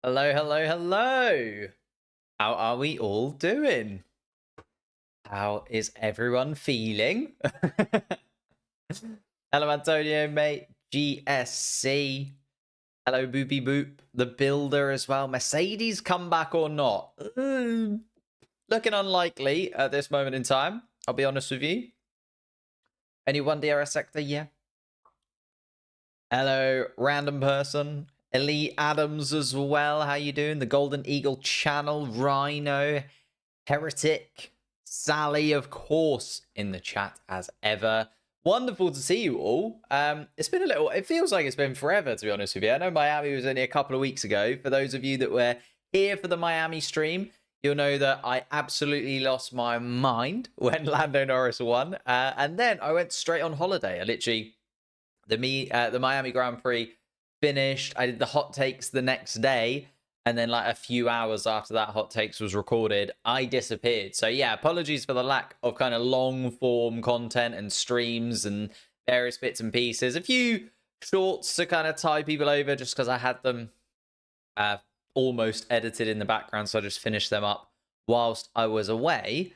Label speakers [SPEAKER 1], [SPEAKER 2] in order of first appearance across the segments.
[SPEAKER 1] Hello, hello, hello. How are we all doing? How is everyone feeling? Hello, Antonio, mate. GSC. Hello, Boopy Boop. The Builder as well. Mercedes come back or not? Looking unlikely at this moment in time. I'll be honest with you. Anyone DRS sector? Yeah. Hello, random person. Elite Adams as well. How you doing? The Golden Eagle channel. Rhino. Heretic. Sally, of course, in the chat as ever. Wonderful to see you all. It's been it feels like it's been forever, to be honest with you. I know Miami was only a couple of weeks ago. For those of you that were here for the Miami stream, you'll know that I absolutely lost my mind when Lando Norris won. And then I went straight on holiday. I literally, the Miami Grand Prix finished. I did the hot takes the next day. And then like a few hours after that hot takes was recorded, I disappeared. So yeah, apologies for the lack of kind of long form content and streams and various bits and pieces. A few shorts to kind of tie people over just because I had them almost edited in the background. So I just finished them up whilst I was away.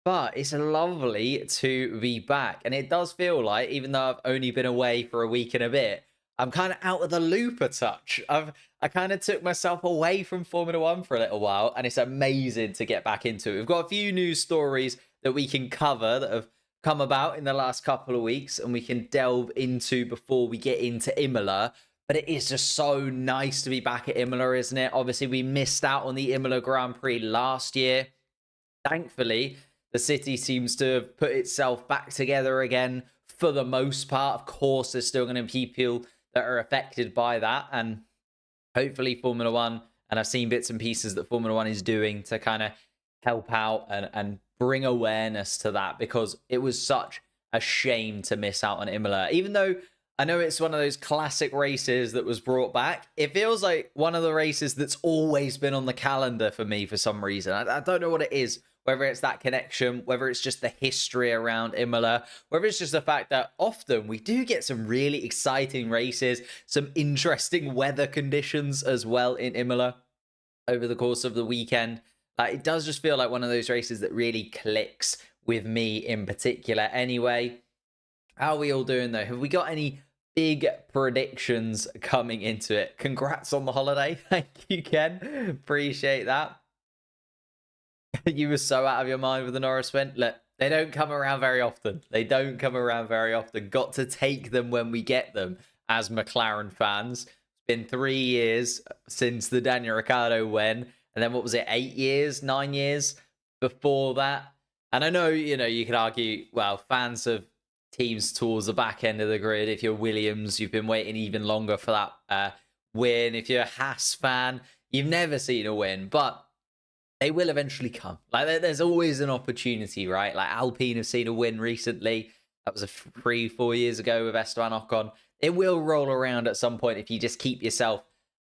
[SPEAKER 1] But it's lovely to be back. And it does feel like, even though I've only been away for a week and a bit, I'm kind of out of the loop a touch. I kind of took myself away from Formula One for a little while, and it's amazing to get back into it. We've got a few news stories that we can cover that have come about in the last couple of weeks, and we can delve into before we get into Imola. But it is just so nice to be back at Imola, isn't it? Obviously, we missed out on the Imola Grand Prix last year. Thankfully, the city seems to have put itself back together again for the most part. Of course, there's still going to be people that are affected by that, and hopefully Formula One, and I've seen bits and pieces that Formula One is doing to kind of help out and bring awareness to that, because it was such a shame to miss out on Imola. Even though I know it's one of those classic races that was brought back, it feels like one of the races that's always been on the calendar for me for some reason. I don't know what it is. Whether it's that connection, whether it's just the history around Imola, whether it's just the fact that often we do get some really exciting races, some interesting weather conditions as well in Imola over the course of the weekend. It does just feel like one of those races that really clicks with me in particular. Anyway, how are we all doing though? Have we got any big predictions coming into it? Congrats on the holiday. Thank you, Ken. Appreciate that. You were so out of your mind with the Norris win. Look, they don't come around very often. They don't come around very often. Got to take them when we get them as McLaren fans. It's been 3 years since the Daniel Ricciardo win. And then what was it, 8 years, 9 years before that? And I know, you could argue, well, fans of teams towards the back end of the grid, if you're Williams, you've been waiting even longer for that win. If you're a Haas fan, you've never seen a win. But they will eventually come. There's always an opportunity, right? Like Alpine have seen a win recently. That was 3-4 years ago with Esteban Ocon. It will roll around at some point if you just keep yourself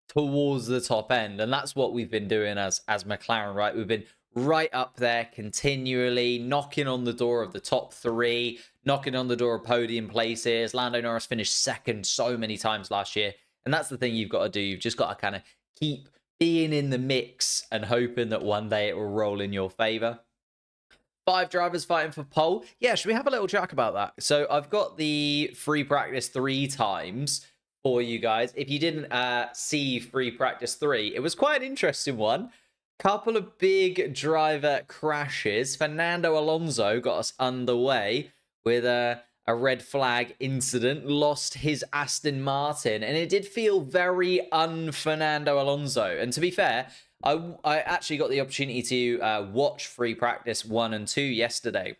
[SPEAKER 1] towards the top end. And that's what we've been doing as McLaren, right? We've been right up there continually, knocking on the door of the top 3, knocking on the door of podium places. Lando Norris finished second so many times last year. And that's the thing you've got to do. You've just got to kind of keep being in the mix and hoping that one day it will roll in your favor. 5 drivers fighting for pole. Yeah, should we have a little chat about that? So I've got the free practice 3 times for you guys. If you didn't see free practice 3, it was quite an interesting one. Couple of big driver crashes. Fernando Alonso got us underway with a red flag incident, lost his Aston Martin, and it did feel very un-Fernando Alonso. And to be fair, I actually got the opportunity to watch free practice 1 and 2 yesterday,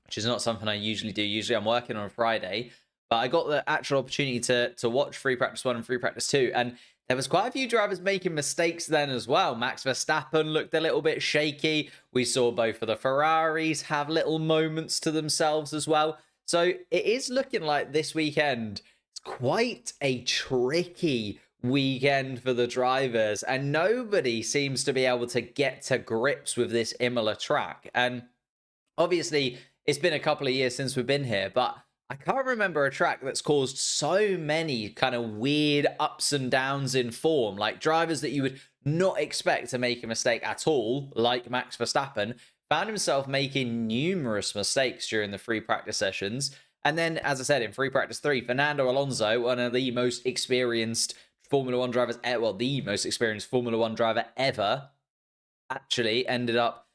[SPEAKER 1] which is not something I usually do. Usually I'm working on a Friday, but I got the actual opportunity to watch free practice 1 and free practice 2, and there was quite a few drivers making mistakes then as well. Max Verstappen looked a little bit shaky. We saw both of the Ferraris have little moments to themselves as well. So it is looking like this weekend is quite a tricky weekend for the drivers, and nobody seems to be able to get to grips with this Imola track. And obviously, it's been a couple of years since we've been here, but I can't remember a track that's caused so many kind of weird ups and downs in form, like drivers that you would not expect to make a mistake at all, like Max Verstappen, found himself making numerous mistakes during the free practice sessions. And then, as I said, in free practice 3, Fernando Alonso, one of the most experienced Formula One drivers, well, the most experienced Formula One driver ever, actually ended up,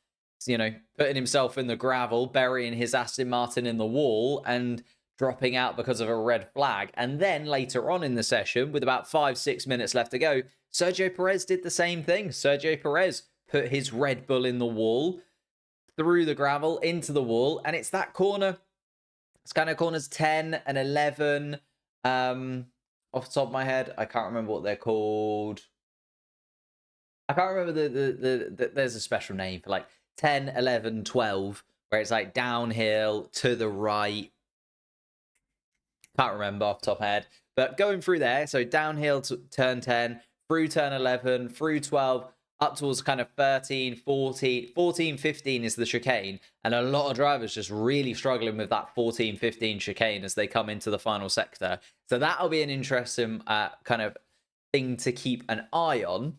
[SPEAKER 1] putting himself in the gravel, burying his Aston Martin in the wall, and dropping out because of a red flag. And then later on in the session, with about 5-6 minutes left to go, Sergio Perez did the same thing. Sergio Perez put his Red Bull in the wall, through the gravel, into the wall, and it's that corner. It's kind of corners 10 and 11. Off the top of my head, I can't remember what they're called. I can't remember the there's a special name for like 10, 11, 12, where it's like downhill to the right. Can't remember off the top of my head. But going through there, so downhill to turn 10, through turn 11, through 12, up towards kind of 13, 14, 15 is the chicane. And a lot of drivers just really struggling with that 14, 15 chicane as they come into the final sector. So that'll be an interesting kind of thing to keep an eye on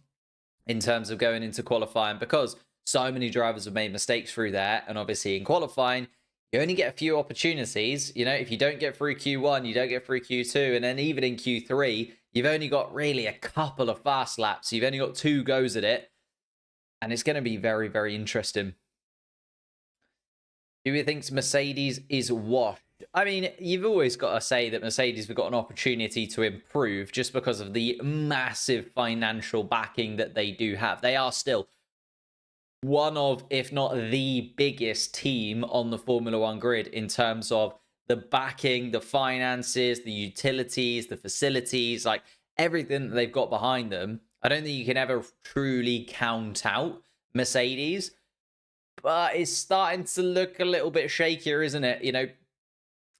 [SPEAKER 1] in terms of going into qualifying, because so many drivers have made mistakes through there. And obviously in qualifying, you only get a few opportunities. If you don't get through Q1, you don't get through Q2. And then even in Q3, you've only got really a couple of fast laps. You've only got 2 goes at it. And it's going to be very, very interesting. Do you think Mercedes is washed? I mean, you've always got to say that Mercedes have got an opportunity to improve just because of the massive financial backing that they do have. They are still one of, if not the biggest team on the Formula One grid in terms of the backing, the finances, the utilities, the facilities, like everything that they've got behind them. I don't think you can ever truly count out Mercedes, but it's starting to look a little bit shakier, isn't it?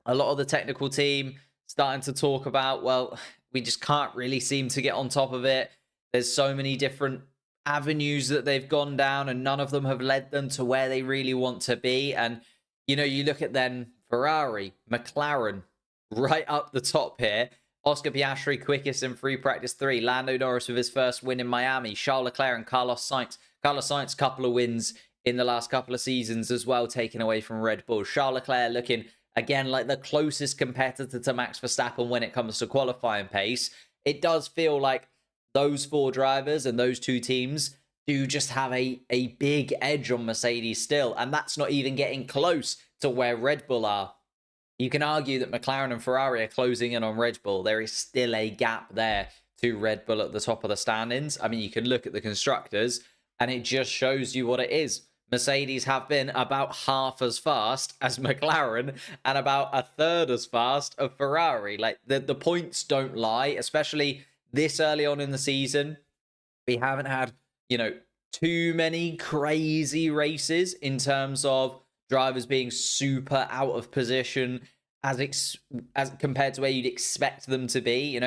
[SPEAKER 1] A lot of the technical team starting to talk about, well, we just can't really seem to get on top of it. There's so many different avenues that they've gone down, and none of them have led them to where they really want to be. And, you look at then Ferrari, McLaren, right up the top here. Oscar Piastri, quickest in free practice 3. Lando Norris with his first win in Miami. Charles Leclerc and Carlos Sainz. Carlos Sainz, couple of wins in the last couple of seasons as well, taken away from Red Bull. Charles Leclerc looking, again, like the closest competitor to Max Verstappen when it comes to qualifying pace. It does feel like those 4 drivers and those 2 teams do just have a big edge on Mercedes still. And that's not even getting close to where Red Bull are. You can argue that McLaren and Ferrari are closing in on Red Bull. There is still a gap there to Red Bull at the top of the standings. I mean, you can look at the constructors and it just shows you what it is. Mercedes have been about half as fast as McLaren and about a third as fast of Ferrari. Like the points don't lie, especially this early on in the season. We haven't had, too many crazy races in terms of drivers being super out of position as compared to where you'd expect them to be.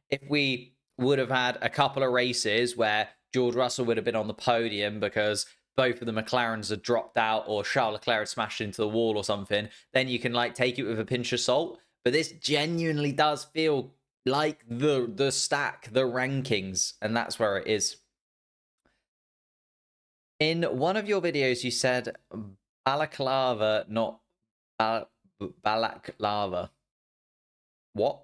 [SPEAKER 1] If we would have had a couple of races where George Russell would have been on the podium because both of the McLarens had dropped out or Charles Leclerc had smashed into the wall or something, then you can take it with a pinch of salt. But this genuinely does feel like the stack, the rankings, and that's where it is. In one of your videos, you said balaclava, not balaclava. What?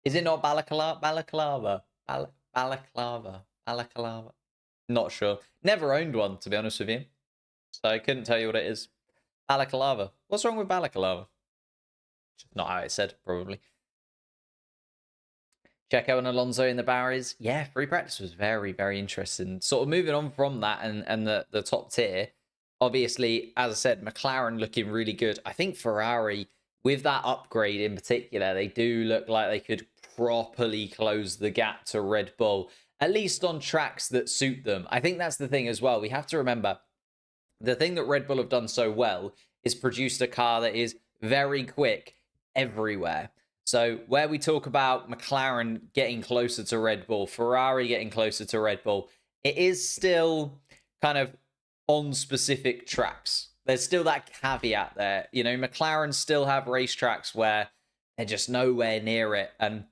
[SPEAKER 1] Is it not balaclava? Balaclava. Not sure. Never owned one, to be honest with you. So I couldn't tell you what it is. Balaclava. What's wrong with balaclava? Just not how it said, probably. Checo and Alonso in the barriers. Yeah, free practice was very, very interesting. Sort of moving on from that and the top tier. Obviously, as I said, McLaren looking really good. I think Ferrari, with that upgrade in particular, they do look like they could properly close the gap to Red Bull, at least on tracks that suit them. I think that's the thing as well. We have to remember, the thing that Red Bull have done so well is produced a car that is very quick everywhere. So where we talk about McLaren getting closer to Red Bull, Ferrari getting closer to Red Bull, it is still kind of on specific tracks. there's still that caveat there. You know, McLaren still have racetracks where they're just nowhere near it. And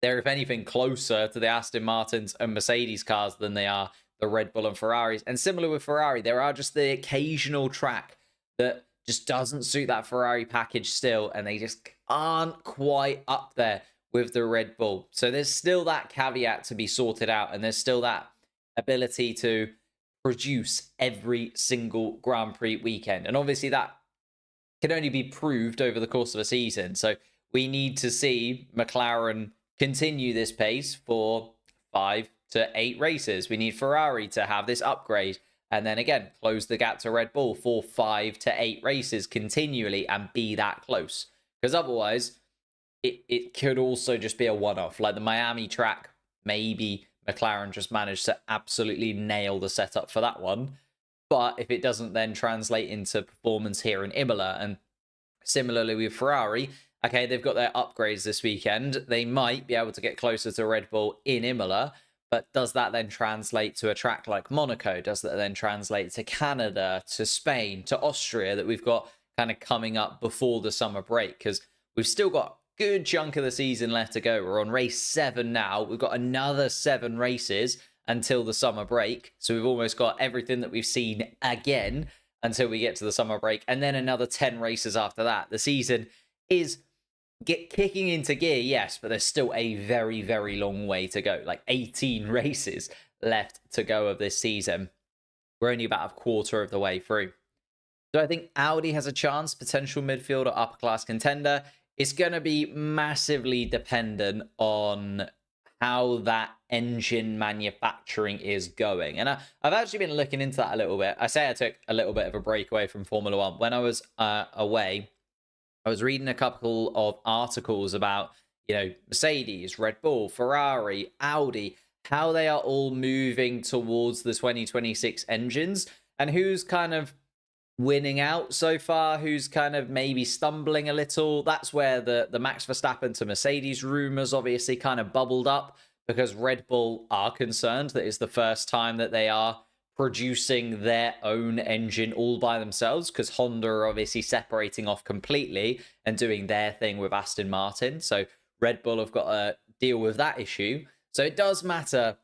[SPEAKER 1] they're, if anything, closer to the Aston Martins and Mercedes cars than they are the Red Bull and Ferraris. And similar with Ferrari, there are just the occasional track that just doesn't suit that Ferrari package still, and they just aren't quite up there with the Red Bull. So there's still that caveat to be sorted out, and there's still that ability to produce every single Grand Prix weekend. And obviously that can only be proved over the course of a season. So we need to see McLaren continue this pace for 5 to 8 races. We need Ferrari to have this upgrade, and then again close the gap to Red Bull for 5 to 8 races continually and be that close. Because otherwise, it could also just be a one-off. Like the Miami track, maybe McLaren just managed to absolutely nail the setup for that one. But if it doesn't then translate into performance here in Imola, and similarly with Ferrari, okay, they've got their upgrades this weekend. They might be able to get closer to Red Bull in Imola, but does that then translate to a track like Monaco? Does that then translate to Canada, to Spain, to Austria that we've got kind of coming up before the summer break? Because we've still got a good chunk of the season left to go. We're on race 7 now. We've got another 7 races until the summer break. So we've almost got everything that we've seen again until we get to the summer break. And then another 10 races after that. The season is kicking into gear, yes, but there's still a very, very long way to go. Like 18 races left to go of this season. We're only about a quarter of the way through. So I think Audi has a chance, potential midfield or upper class contender. It's going to be massively dependent on how that engine manufacturing is going. And I've actually been looking into that a little bit. I say I took a little bit of a break away from Formula One. When I was away, I was reading a couple of articles about, you know, Mercedes, Red Bull, Ferrari, Audi, how they are all moving towards the 2026 engines and who's kind of winning out so far, who's kind of maybe stumbling a little. That's where the Max Verstappen to Mercedes rumors obviously kind of bubbled up, because Red Bull are concerned that it's the first time that they are producing their own engine all by themselves, because Honda are obviously separating off completely and doing their thing with Aston Martin. So Red Bull have got to deal with that issue. So it does matter,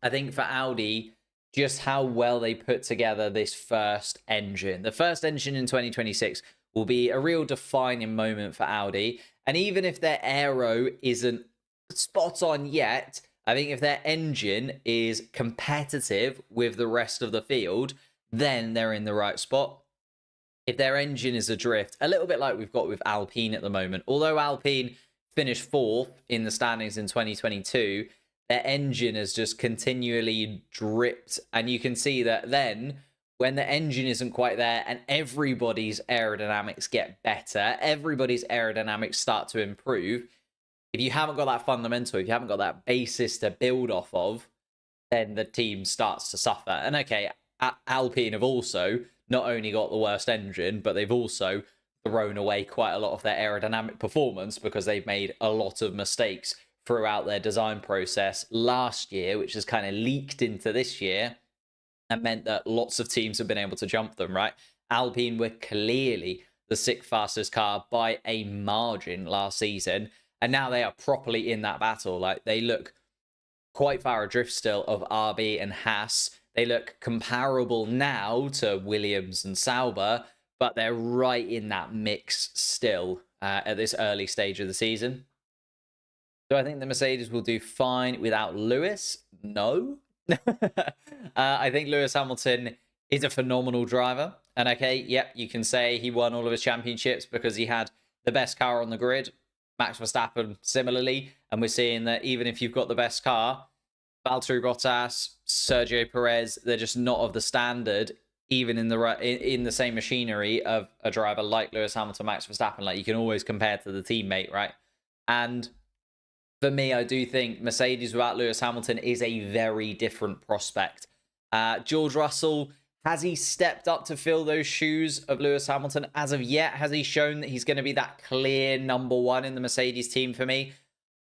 [SPEAKER 1] I think, for Audi, just how well they put together this first engine. The first engine in 2026 will be a real defining moment for Audi. And even if their aero isn't spot on yet, I think if their engine is competitive with the rest of the field, then they're in the right spot. If their engine is adrift, a little bit like we've got with Alpine at the moment, although Alpine finished 4th in the standings in 2022, their engine has just continually dripped. And you can see that then when the engine isn't quite there and everybody's aerodynamics get better, everybody's aerodynamics start to improve, if you haven't got that fundamental, if you haven't got that basis to build off of, then the team starts to suffer. And okay, Alpine have also not only got the worst engine, but they've also thrown away quite a lot of their aerodynamic performance because they've made a lot of mistakes throughout their design process last year, which has kind of leaked into this year and meant that lots of teams have been able to jump them, right? Alpine were clearly the 6th fastest car by a margin last season, and now they are properly in that battle. Like, they look quite far adrift still of RB and Haas. They look comparable now to Williams and Sauber, but they're right in that mix still at this early stage of the season. Do I think the Mercedes will do fine without Lewis? No. I think Lewis Hamilton is a phenomenal driver. And okay, yep, you can say he won all of his championships because he had the best car on the grid. Max Verstappen similarly. And we're seeing that even if you've got the best car, Valtteri Bottas, Sergio Perez, they're just not of the standard, even in the same machinery of a driver like Lewis Hamilton, Max Verstappen. Like, you can always compare to the teammate, right? And for me, I do think Mercedes without Lewis Hamilton is a very different prospect. George Russell, has he stepped up to fill those shoes of Lewis Hamilton? As of yet, has he shown that he's going to be that clear number 1 in the Mercedes team for me?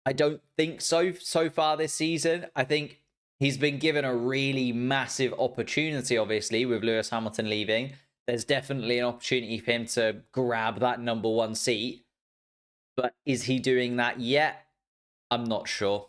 [SPEAKER 1] I don't think so far this season. I think he's been given a really massive opportunity, obviously, with Lewis Hamilton leaving. there's definitely an opportunity for him to grab that number 1 seat. But is he doing that yet? I'm not sure.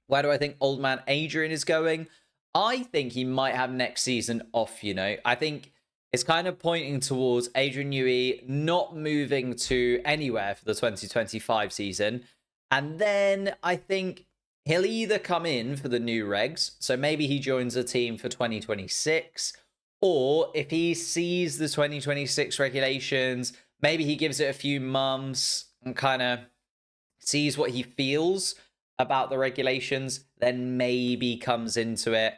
[SPEAKER 1] Where do I think old man Adrian is going? I think he might have next season off, you know. I think it's kind of pointing towards Adrian Newey not moving to anywhere for the 2025 season. And then I think he'll either come in for the new regs, so maybe he joins a team for 2026, or if he sees the 2026 regulations, maybe he gives it a few months and kind of sees what he feels about the regulations, then maybe comes into it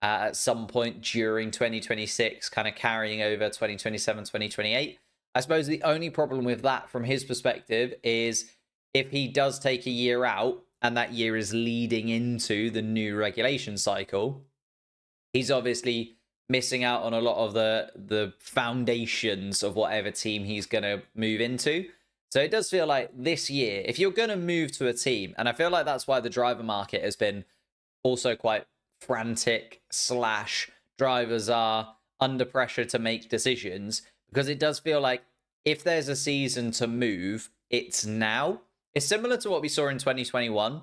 [SPEAKER 1] at some point during 2026, kind of carrying over 2027, 2028. I suppose the only problem with that from his perspective is if he does take a year out and that year is leading into the new regulation cycle, he's obviously missing out on a lot of the foundations of whatever team he's going to move into. So it does feel like this year, if you're going to move to a team, and I feel like that's why the driver market has been also quite frantic / drivers are under pressure to make decisions, because it does feel like if there's a season to move, it's now. It's similar to what we saw in 2021.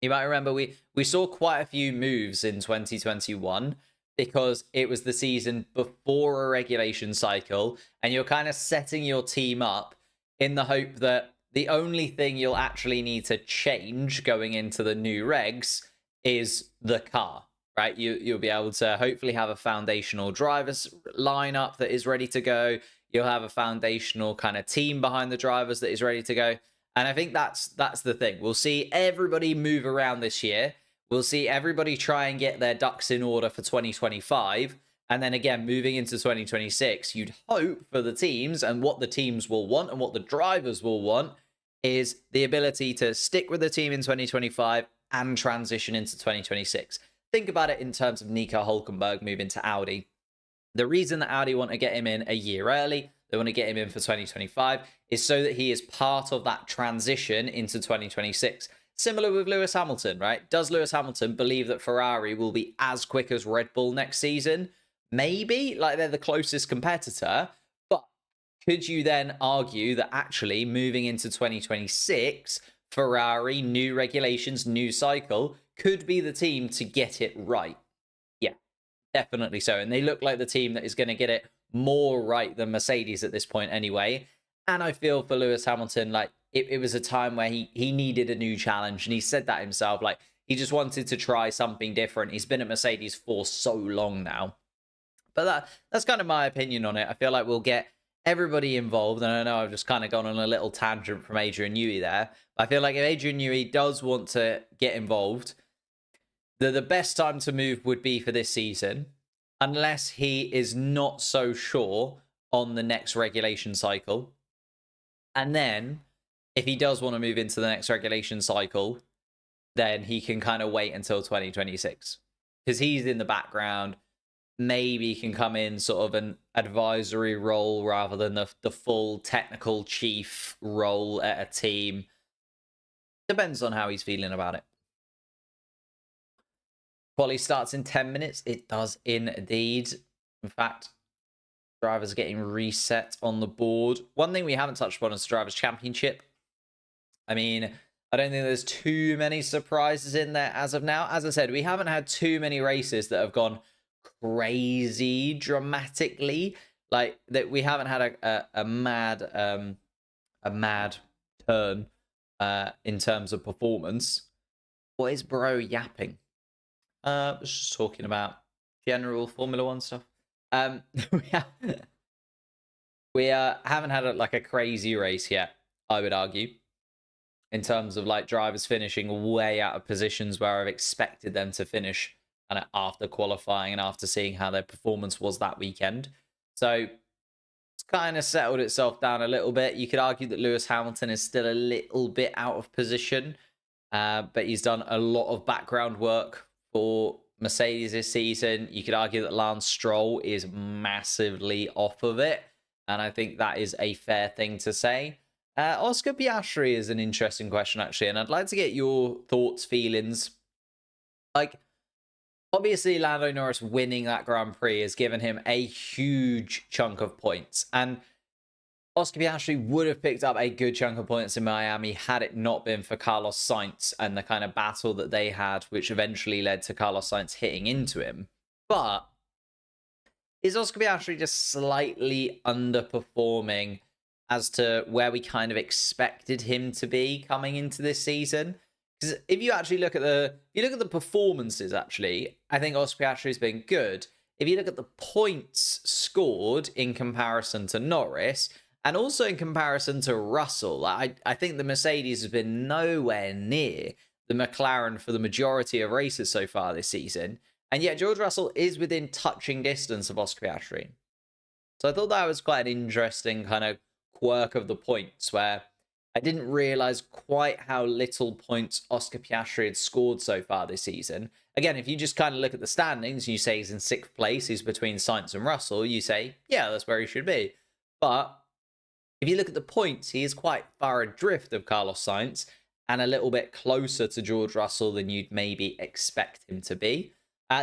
[SPEAKER 1] You might remember we saw quite a few moves in 2021 because it was the season before a regulation cycle, and you're kind of setting your team up in the hope that the only thing you'll actually need to change going into the new regs is the car, right? You'll be able to hopefully have a foundational drivers lineup that is ready to go. You'll have a foundational kind of team behind the drivers that is ready to go. And I think that's the thing. We'll see everybody move around this year. We'll see everybody try and get their ducks in order for 2025. And then again, moving into 2026, you'd hope for the teams, and what the teams will want and what the drivers will want is the ability to stick with the team in 2025 and transition into 2026. Think about it in terms of Nico Hülkenberg moving to Audi. The reason that Audi want to get him in a year early, they want to get him in for 2025, is so that he is part of that transition into 2026. Similar with Lewis Hamilton, right? Does Lewis Hamilton believe that Ferrari will be as quick as Red Bull next season? Maybe, like they're the closest competitor, but could you then argue that actually moving into 2026, Ferrari, new regulations, new cycle, could be the team to get it right? Yeah, definitely so. And they look like the team that is going to get it more right than Mercedes at this point anyway. And I feel for Lewis Hamilton, like it was a time where he needed a new challenge, and he said that himself, like he just wanted to try something different. He's been at Mercedes for so long now. But that's kind of my opinion on it. I feel like we'll get everybody involved. And I know I've just kind of gone on a little tangent from Adrian Newey there. But I feel like if Adrian Newey does want to get involved, the best time to move would be for this season, unless he is not so sure on the next regulation cycle. And then if he does want to move into the next regulation cycle, then he can kind of wait until 2026. Because he's in the background. Maybe can come in sort of an advisory role rather than the full technical chief role at a team. Depends on how he's feeling about it. Quali starts in 10 minutes. It does indeed. In fact, drivers are getting reset on the board. One thing we haven't touched upon is the Drivers' Championship. I mean, I don't think there's too many surprises in there as of now. As I said, we haven't had too many races that have gone crazy dramatically, like that. We haven't had a mad turn in terms of performance. What is bro yapping? Just talking about general Formula One stuff. We haven't had a crazy race yet, I would argue, in terms of like drivers finishing way out of positions where I've expected them to finish and after qualifying and after seeing how their performance was that weekend. So it's kind of settled itself down a little bit. You could argue that Lewis Hamilton is still a little bit out of position, but he's done a lot of background work for Mercedes this season. You could argue that Lance Stroll is massively off of it, and I think that is a fair thing to say. Oscar Piastri is an interesting question, actually, and I'd like to get your thoughts, feelings. Like, Obviously, Lando Norris winning that Grand Prix has given him a huge chunk of points. And Oscar Piastri would have picked up a good chunk of points in Miami had it not been for Carlos Sainz and the kind of battle that they had, which eventually led to Carlos Sainz hitting into him. But is Oscar Piastri just slightly underperforming as to where we kind of expected him to be coming into this season? Because if you actually look at the performances, actually, I think Oscar Piastri has been good. If you look at the points scored in comparison to Norris, and also in comparison to Russell, I think the Mercedes has been nowhere near the McLaren for the majority of races so far this season. And yet George Russell is within touching distance of Oscar Piastri. So I thought that was quite an interesting kind of quirk of the points, where I didn't realise quite how little points Oscar Piastri had scored so far this season. Again, if you just kind of look at the standings, you say he's in 6th place, he's between Sainz and Russell, you say, yeah, that's where he should be. But if you look at the points, he is quite far adrift of Carlos Sainz and a little bit closer to George Russell than you'd maybe expect him to be.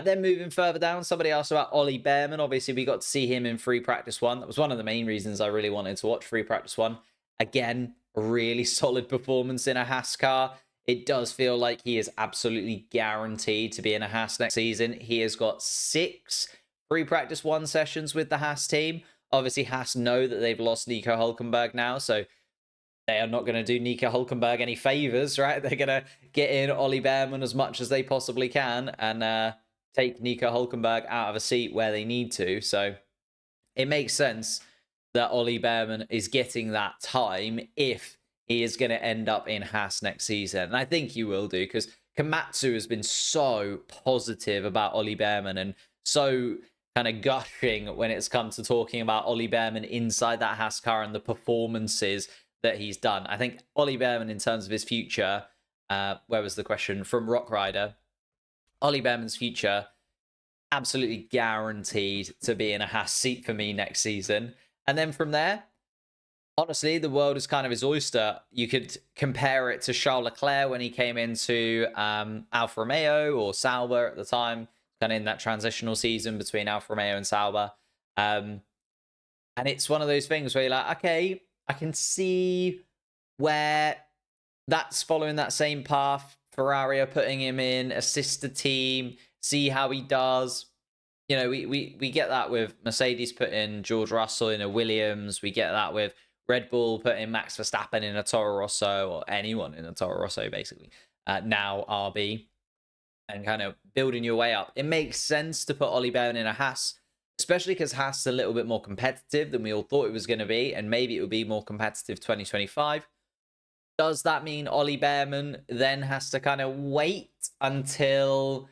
[SPEAKER 1] Then moving further down, somebody asked about Ollie Bearman. Obviously, we got to see him in Free Practice 1. That was one of the main reasons I really wanted to watch Free Practice 1. Again, a really solid performance in a Haas car. It does feel like he is absolutely guaranteed to be in a Haas next season. He has got 6 Free Practice 1 sessions with the Haas team. Obviously, Haas know that they've lost Nico Hülkenberg now, so they are not going to do Nico Hülkenberg any favors, right? They're going to get in Ollie Bearman as much as they possibly can and take Nico Hülkenberg out of a seat where they need to. So it makes sense that Ollie Bearman is getting that time if he is going to end up in Haas next season. And I think he will do, because Komatsu has been so positive about Ollie Bearman and so kind of gushing when it's come to talking about Ollie Bearman inside that Haas car and the performances that he's done. I think Ollie Bearman, in terms of his future, where was the question? From Rock Rider. Ollie Bearman's future, absolutely guaranteed to be in a Haas seat for me next season. And then from there, honestly, the world is kind of his oyster. You could compare it to Charles Leclerc when he came into Alfa Romeo or Sauber at the time, kind of in that transitional season between Alfa Romeo and Sauber. And it's one of those things where you're like, okay, I can see where that's following that same path. Ferrari are putting him in, assist the team, see how he does. You know, we get that with Mercedes putting George Russell in a Williams. We get that with Red Bull putting Max Verstappen in a Toro Rosso, or anyone in a Toro Rosso, basically. Now RB, and kind of building your way up. It makes sense to put Ollie Bearman in a Haas, especially because Haas is a little bit more competitive than we all thought it was going to be, and maybe it would be more competitive 2025. Does that mean Ollie Bearman then has to kind of wait until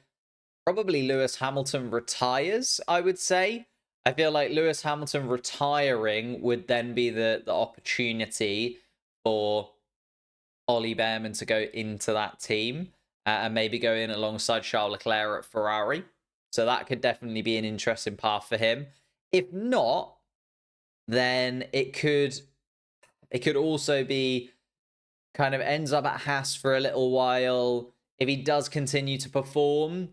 [SPEAKER 1] probably Lewis Hamilton retires, I would say? I feel like Lewis Hamilton retiring would then be the opportunity for Ollie Bearman to go into that team and maybe go in alongside Charles Leclerc at Ferrari. So that could definitely be an interesting path for him. If not, then it could also be kind of ends up at Haas for a little while. If he does continue to perform,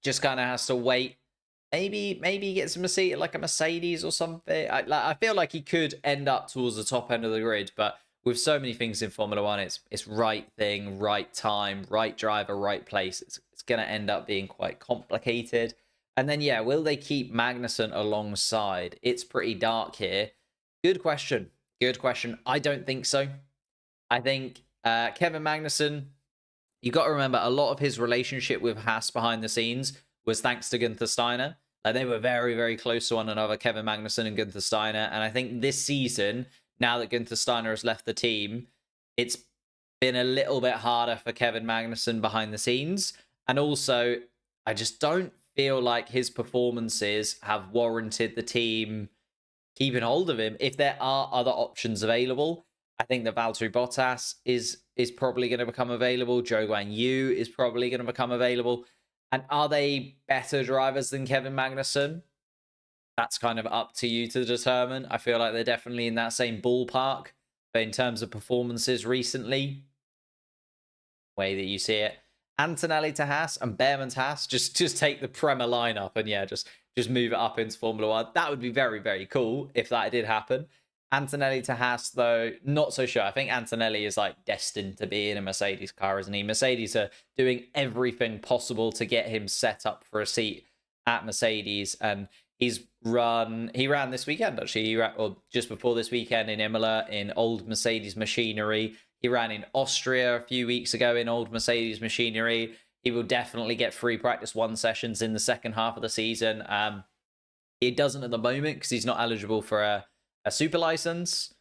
[SPEAKER 1] just kind of has to wait. Maybe he gets like a Mercedes or something. I feel like he could end up towards the top end of the grid, but with so many things in Formula One, it's right thing, right time, right driver, right place. It's going to end up being quite complicated. And then, yeah, will they keep Magnussen alongside? It's pretty dark here. Good question. Good question. I don't think so. I think Kevin Magnussen, you got to remember, a lot of his relationship with Haas behind the scenes was thanks to Gunther Steiner. They were very, very close to one another, Kevin Magnussen and Gunther Steiner. And I think this season, now that Gunther Steiner has left the team, it's been a little bit harder for Kevin Magnussen behind the scenes. And also, I just don't feel like his performances have warranted the team keeping hold of him. If there are other options available, I think that Valtteri Bottas is probably going to become available. Zhou Guan Yu is probably going to become available. And are they better drivers than Kevin Magnussen? That's kind of up to you to determine. I feel like they're definitely in that same ballpark. But in terms of performances recently, way that you see it, Antonelli to Haas and Behrman to Haas. Just take the Premier lineup and yeah, just move it up into Formula One. That would be very, very cool if that did happen. Antonelli to Haas, though, not so sure. I think Antonelli is like destined to be in a Mercedes car, isn't he? Mercedes are doing everything possible to get him set up for a seat at Mercedes, and he ran this weekend actually. Or just before this weekend in Imola in old Mercedes machinery. He ran in Austria a few weeks ago in old Mercedes machinery. He will definitely get free practice 1 sessions in the second half of the season. He doesn't at the moment because he's not eligible for a super license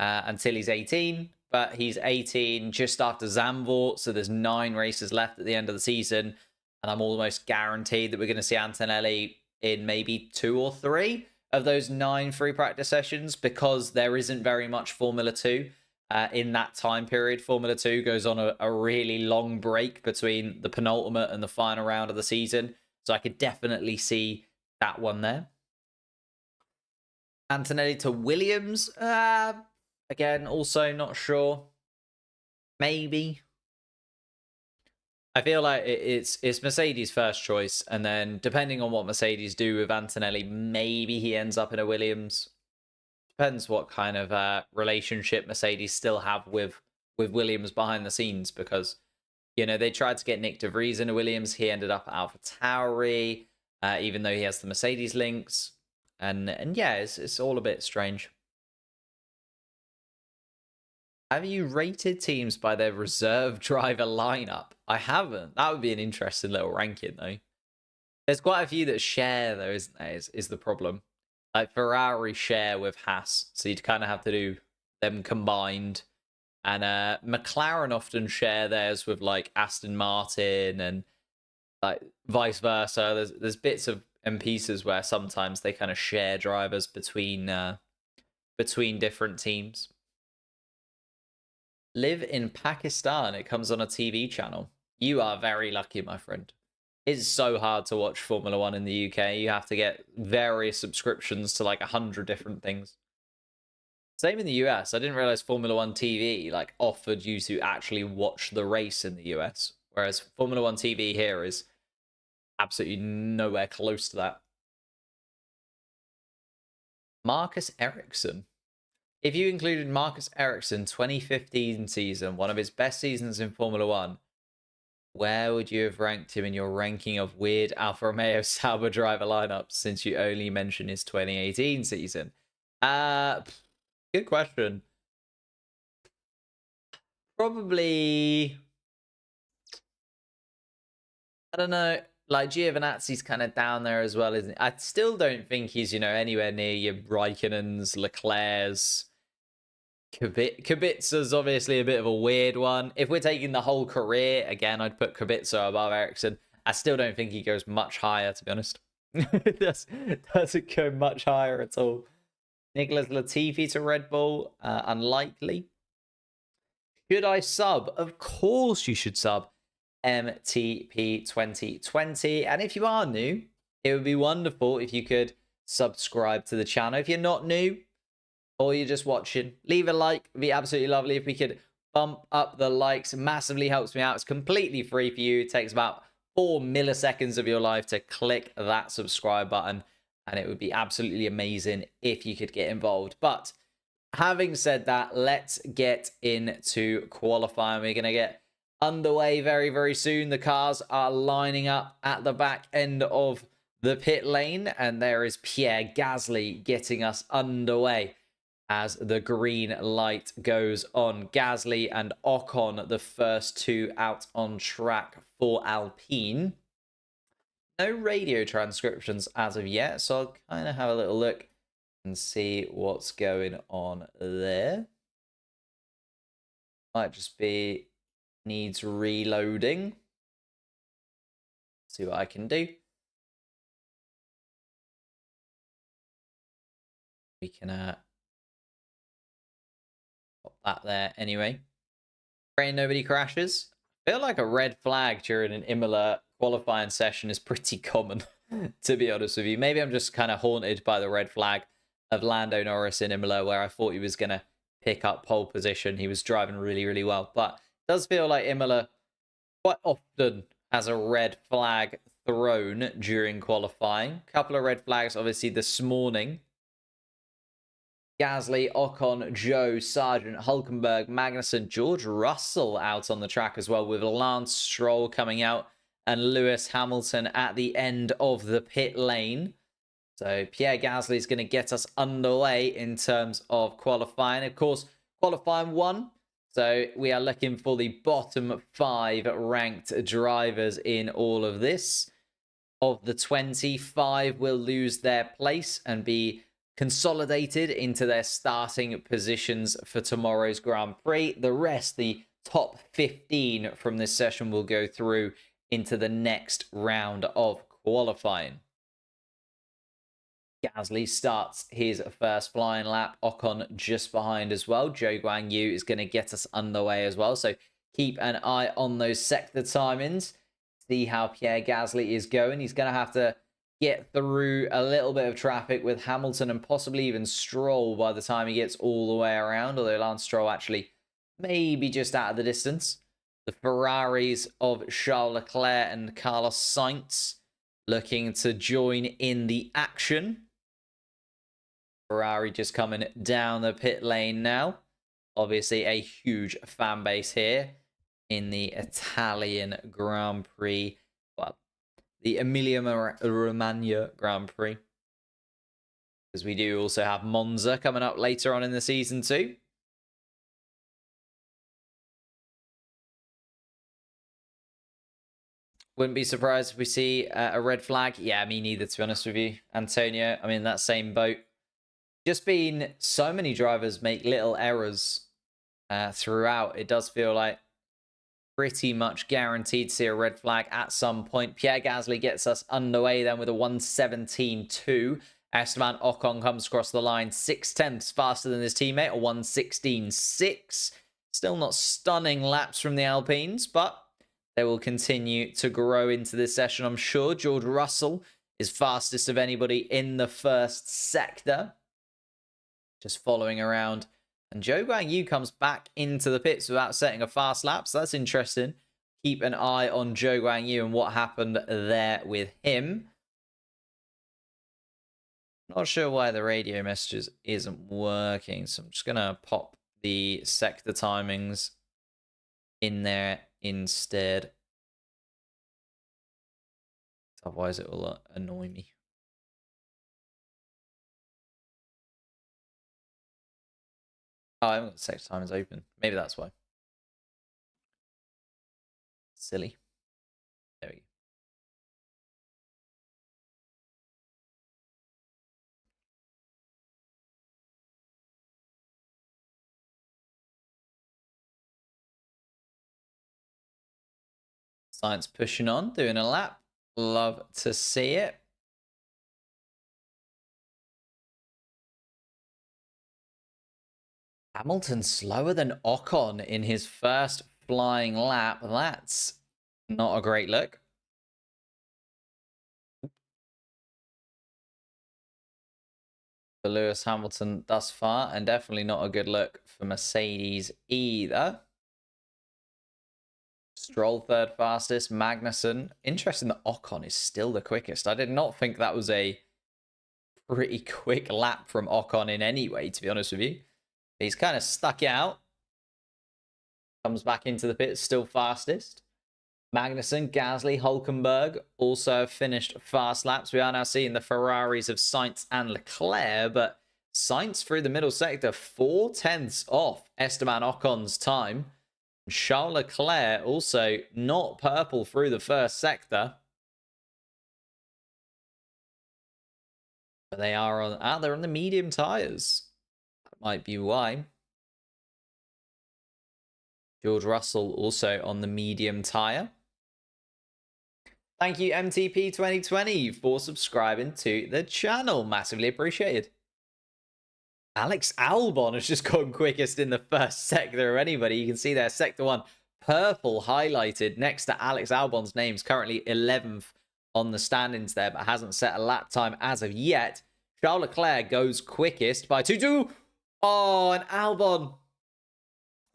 [SPEAKER 1] until he's 18. But he's 18 just after Zandvoort, so there's 9 races left at the end of the season. And I'm almost guaranteed that we're going to see Antonelli in maybe 2 or 3 of those 9 free practice sessions because there isn't very much Formula 2. In that time period. Formula 2 goes on a really long break between the penultimate and the final round of the season. So I could definitely see that one there. Antonelli to Williams. Again, also not sure. Maybe. I feel like it's Mercedes' first choice. And then depending on what Mercedes do with Antonelli, maybe he ends up in a Williams. Depends what kind of relationship Mercedes still have with Williams behind the scenes, because you know they tried to get Nick de Vries into Williams. He ended up at AlphaTauri, even though he has the Mercedes links, and yeah, it's all a bit strange. Have you rated teams by their reserve driver lineup? I haven't. That would be an interesting little ranking though. There's quite a few that share though, isn't there? Is the problem. Like Ferrari share with Haas, so you'd kind of have to do them combined. And McLaren often share theirs with like Aston Martin and like vice versa. There's bits of and pieces where sometimes they kind of share drivers between different teams. Live in Pakistan. It comes on a TV channel. You are very lucky, my friend. It's so hard to watch Formula 1 in the UK. You have to get various subscriptions to like 100 different things. Same in the US. I didn't realize Formula 1 TV like offered you to actually watch the race in the US. Whereas Formula 1 TV here is absolutely nowhere close to that. Marcus Ericsson. If you included Marcus Ericsson 2015 season, one of his best seasons in Formula 1, where would you have ranked him in your ranking of weird Alfa Romeo Sauber driver lineups since you only mentioned his 2018 season? Good question. Probably, I don't know, like Giovinazzi's kind of down there as well, isn't it? I still don't think he's, anywhere near your Raikkonen's, Leclerc's. Kubica's obviously a bit of a weird one. If we're taking the whole career, again, I'd put Kubica above Ericsson. I still don't think he goes much higher, to be honest. It doesn't go much higher at all. Nicholas Latifi to Red Bull, unlikely. Should I sub? Of course you should sub MTP 2020. And if you are new, it would be wonderful if you could subscribe to the channel. If you're not new, or you're just watching, leave a like. It'd be absolutely lovely if we could bump up the likes. It massively helps me out. It's completely free for you. It takes about 4 milliseconds of your life to click that subscribe button, and it would be absolutely amazing if you could get involved. But having said that, let's get into qualifying. We're going to get underway very, very soon. The cars are lining up at the back end of the pit lane, and there is Pierre Gasly getting us underway as the green light goes on. Gasly and Ocon, the first 2 out on track for Alpine. No radio transcriptions as of yet, so I'll kind of have a little look and see what's going on there. Might just be needs reloading. See what I can do. We can pop that there anyway. Praying nobody crashes. I feel like a red flag during an Imola qualifying session is pretty common, to be honest with you. Maybe I'm just kind of haunted by the red flag of Lando Norris in Imola, where I thought he was going to pick up pole position. He was driving really, really well. But it does feel like Imola quite often has a red flag thrown during qualifying. Couple of red flags, obviously, this morning. Gasly, Ocon, Joe, Sargent, Hulkenberg, Magnussen, George Russell out on the track as well, with Lance Stroll coming out and Lewis Hamilton at the end of the pit lane. So Pierre Gasly is going to get us underway in terms of qualifying. Of course, qualifying 1. So we are looking for the bottom 5 ranked drivers in all of this. Of the 25 will lose their place and be consolidated into their starting positions for tomorrow's Grand Prix. The rest, the top 15 from this session, will go through into the next round of qualifying. Gasly starts his first flying lap. Ocon just behind as well. Zhou Guanyu is going to get us underway as well. So keep an eye on those sector timings. See how Pierre Gasly is going. He's going to have to get through a little bit of traffic with Hamilton and possibly even Stroll by the time he gets all the way around. Although Lance Stroll actually maybe just out of the distance. The Ferraris of Charles Leclerc and Carlos Sainz looking to join in the action. Ferrari just coming down the pit lane now. Obviously a huge fan base here in the Italian Grand Prix. Well, the Emilia-Romagna Grand Prix. Because we do also have Monza coming up later on in the season too. Wouldn't be surprised if we see a red flag. Yeah, me neither, to be honest with you, Antonio. I'm in that same boat. Just been so many drivers make little errors throughout. It does feel like pretty much guaranteed to see a red flag at some point. Pierre Gasly gets us underway then with a 1:17.2. Esteban Ocon comes across the line 0.6 faster than his teammate, a 1:16.6. Still not stunning laps from the Alpines, but they will continue to grow into this session, I'm sure. George Russell is fastest of anybody in the first sector. Just following around. And Zhou Guanyu comes back into the pits without setting a fast lap. So that's interesting. Keep an eye on Zhou Guanyu and what happened there with him. Not sure why the radio messages isn't working. So I'm just going to pop the sector timings in there instead. Otherwise it will annoy me. Oh, I haven't got the sector timings open. Maybe that's why. Silly. There we go. Science pushing on, doing a lap. Love to see it. Hamilton slower than Ocon in his first flying lap. That's not a great look. For Lewis Hamilton thus far, and definitely not a good look for Mercedes either. Stroll third fastest. Magnussen. Interesting that Ocon is still the quickest. I did not think that was a pretty quick lap from Ocon in any way, to be honest with you. He's kind of stuck out. Comes back into the pits, still fastest. Magnussen, Gasly, Hulkenberg also have finished fast laps. We are now seeing the Ferraris of Sainz and Leclerc, but Sainz through the middle sector, 0.4 off Esteban Ocon's time. Charles Leclerc also not purple through the first sector. But they are on, they're on the medium tyres. That might be why. George Russell also on the medium tyre. Thank you, MTP 2020, for subscribing to the channel. Massively appreciated. Alex Albon has just gone quickest in the first sector of anybody. You can see there, Sector 1, purple highlighted next to Alex Albon's name. He's currently 11th on the standings there, but hasn't set a lap time as of yet. Charles Leclerc goes quickest by 2-2. Oh, and Albon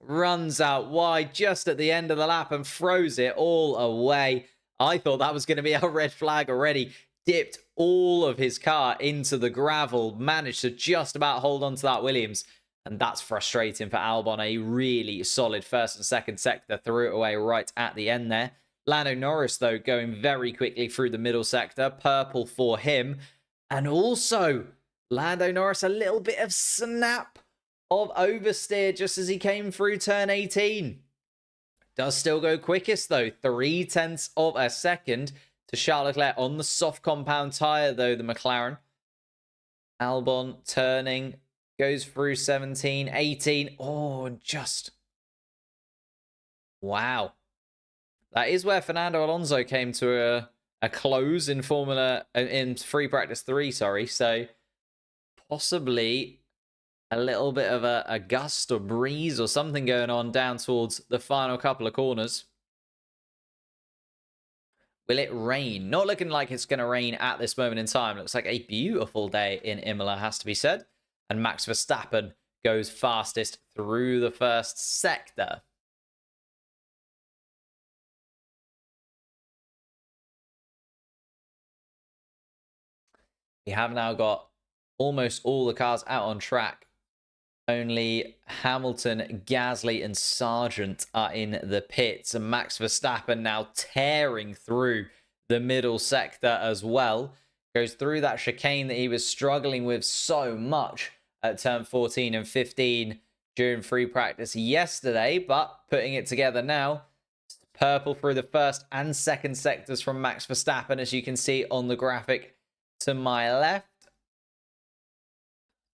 [SPEAKER 1] runs out wide just at the end of the lap and throws it all away. I thought that was going to be a red flag already. Dipped all of his car into the gravel, managed to just about hold on to that Williams. And that's frustrating for Albon. A really solid first and second sector, threw it away right at the end there. Lando Norris, though, going very quickly through the middle sector. Purple for him. And also, Lando Norris, a little bit of snap of oversteer just as he came through turn 18. Does still go quickest, though. 0.3 of a second to Charles Leclerc on the soft compound tyre, though, the McLaren. Albon turning, goes through 17, 18. Oh, just... Wow. That is where Fernando Alonso came to a close in free practice 3, sorry. So possibly a little bit of a gust or breeze or something going on down towards the final couple of corners. Will it rain? Not looking like it's going to rain at this moment in time. Looks like a beautiful day in Imola, has to be said. And Max Verstappen goes fastest through the first sector. We have now got almost all the cars out on track. Only Hamilton, Gasly, and Sargent are in the pits. And Max Verstappen now tearing through the middle sector as well. Goes through that chicane that he was struggling with so much at turn 14 and 15 during free practice yesterday. But putting it together now. Purple through the first and second sectors from Max Verstappen, as you can see on the graphic to my left.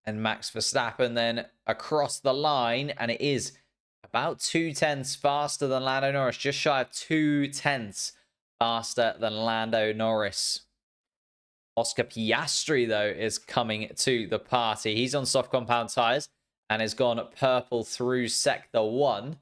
[SPEAKER 1] And Max Verstappen then across the line, and it is about 0.2 faster than Lando Norris, just shy of 0.2 faster than Lando Norris. Oscar Piastri, though, is coming to the party. He's on soft compound tyres and has gone purple through sector 1.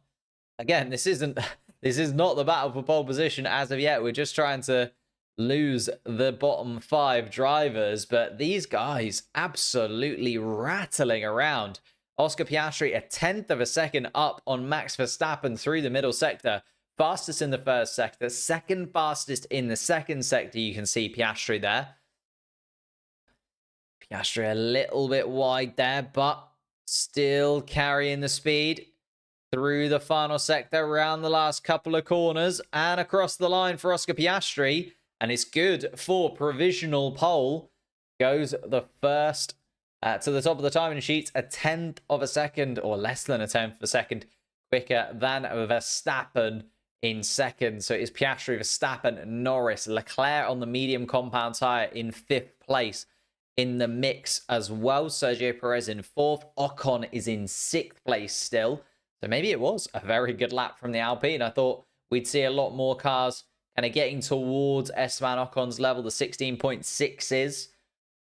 [SPEAKER 1] Again, this is not the battle for pole position as of yet. We're just trying to lose the bottom 5 drivers, but these guys absolutely rattling around. Oscar Piastri 0.1 of a second up on Max Verstappen through the middle sector. Fastest in the first sector, second fastest in the second sector. You can see Piastri there. Piastri a little bit wide there, but still carrying the speed through the final sector, around the last couple of corners and across the line for Oscar Piastri. And it's good for provisional pole. Goes the first to the top of the timing sheet, 0.1 of a second, or less than 0.1 of a second, quicker than Verstappen in second. So it is Piastri, Verstappen, Norris, Leclerc on the medium compound tyre in 5th place in the mix as well. Sergio Perez in 4th. Ocon is in 6th place still. So maybe it was a very good lap from the Alpine. I thought we'd see a lot more cars kind of getting towards Esteban Ocon's level, the 16.6s,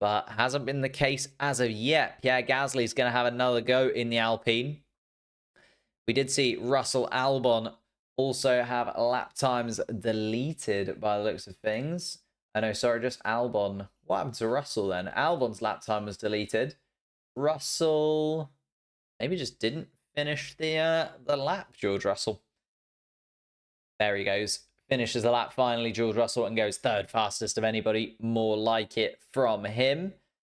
[SPEAKER 1] but hasn't been the case as of yet. Pierre Gasly is going to have another go in the Alpine. We did see Russell Albon also have lap times deleted by the looks of things. Oh no, sorry, just Albon. What happened to Russell then? Albon's lap time was deleted. Russell maybe just didn't finish the lap, George Russell. There he goes. Finishes the lap finally, George Russell, and goes 3rd fastest of anybody. More like it from him.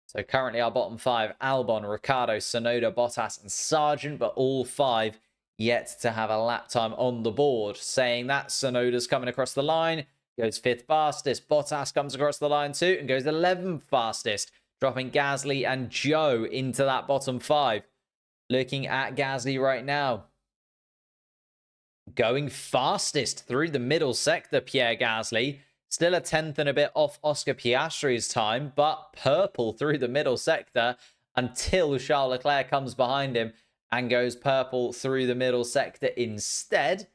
[SPEAKER 1] So currently our bottom 5, Albon, Ricciardo, Tsunoda, Bottas, and Sargent, but all 5 yet to have a lap time on the board. Saying that, Tsunoda's coming across the line, goes 5th fastest. Bottas comes across the line too and goes 11th fastest, dropping Gasly and Joe into that bottom 5. Looking at Gasly right now. Going fastest through the middle sector, Pierre Gasly. Still 0.1 and a bit off Oscar Piastri's time, but purple through the middle sector until Charles Leclerc comes behind him and goes purple through the middle sector instead.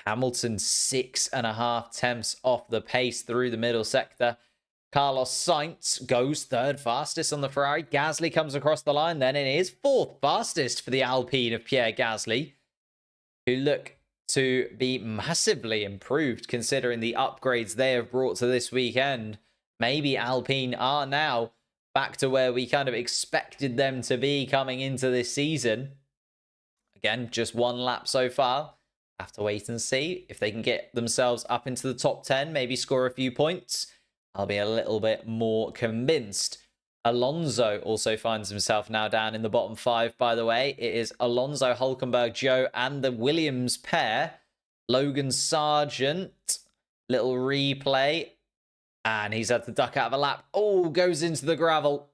[SPEAKER 1] Hamilton 6.5 off the pace through the middle sector. Carlos Sainz goes 3rd fastest on the Ferrari. Gasly comes across the line then and is 4th fastest for the Alpine of Pierre Gasly, who look to be massively improved considering the upgrades they have brought to this weekend. Maybe Alpine are now back to where we kind of expected them to be coming into this season. Again, just one lap so far. Have to wait and see if they can get themselves up into the top 10, maybe score a few points. I'll be a little bit more convinced. Alonso also finds himself now down in the bottom 5, by the way. It is Alonso, Hulkenberg, Joe, and the Williams pair. Logan Sargent, little replay. And he's had to duck out of a lap. Oh, goes into the gravel.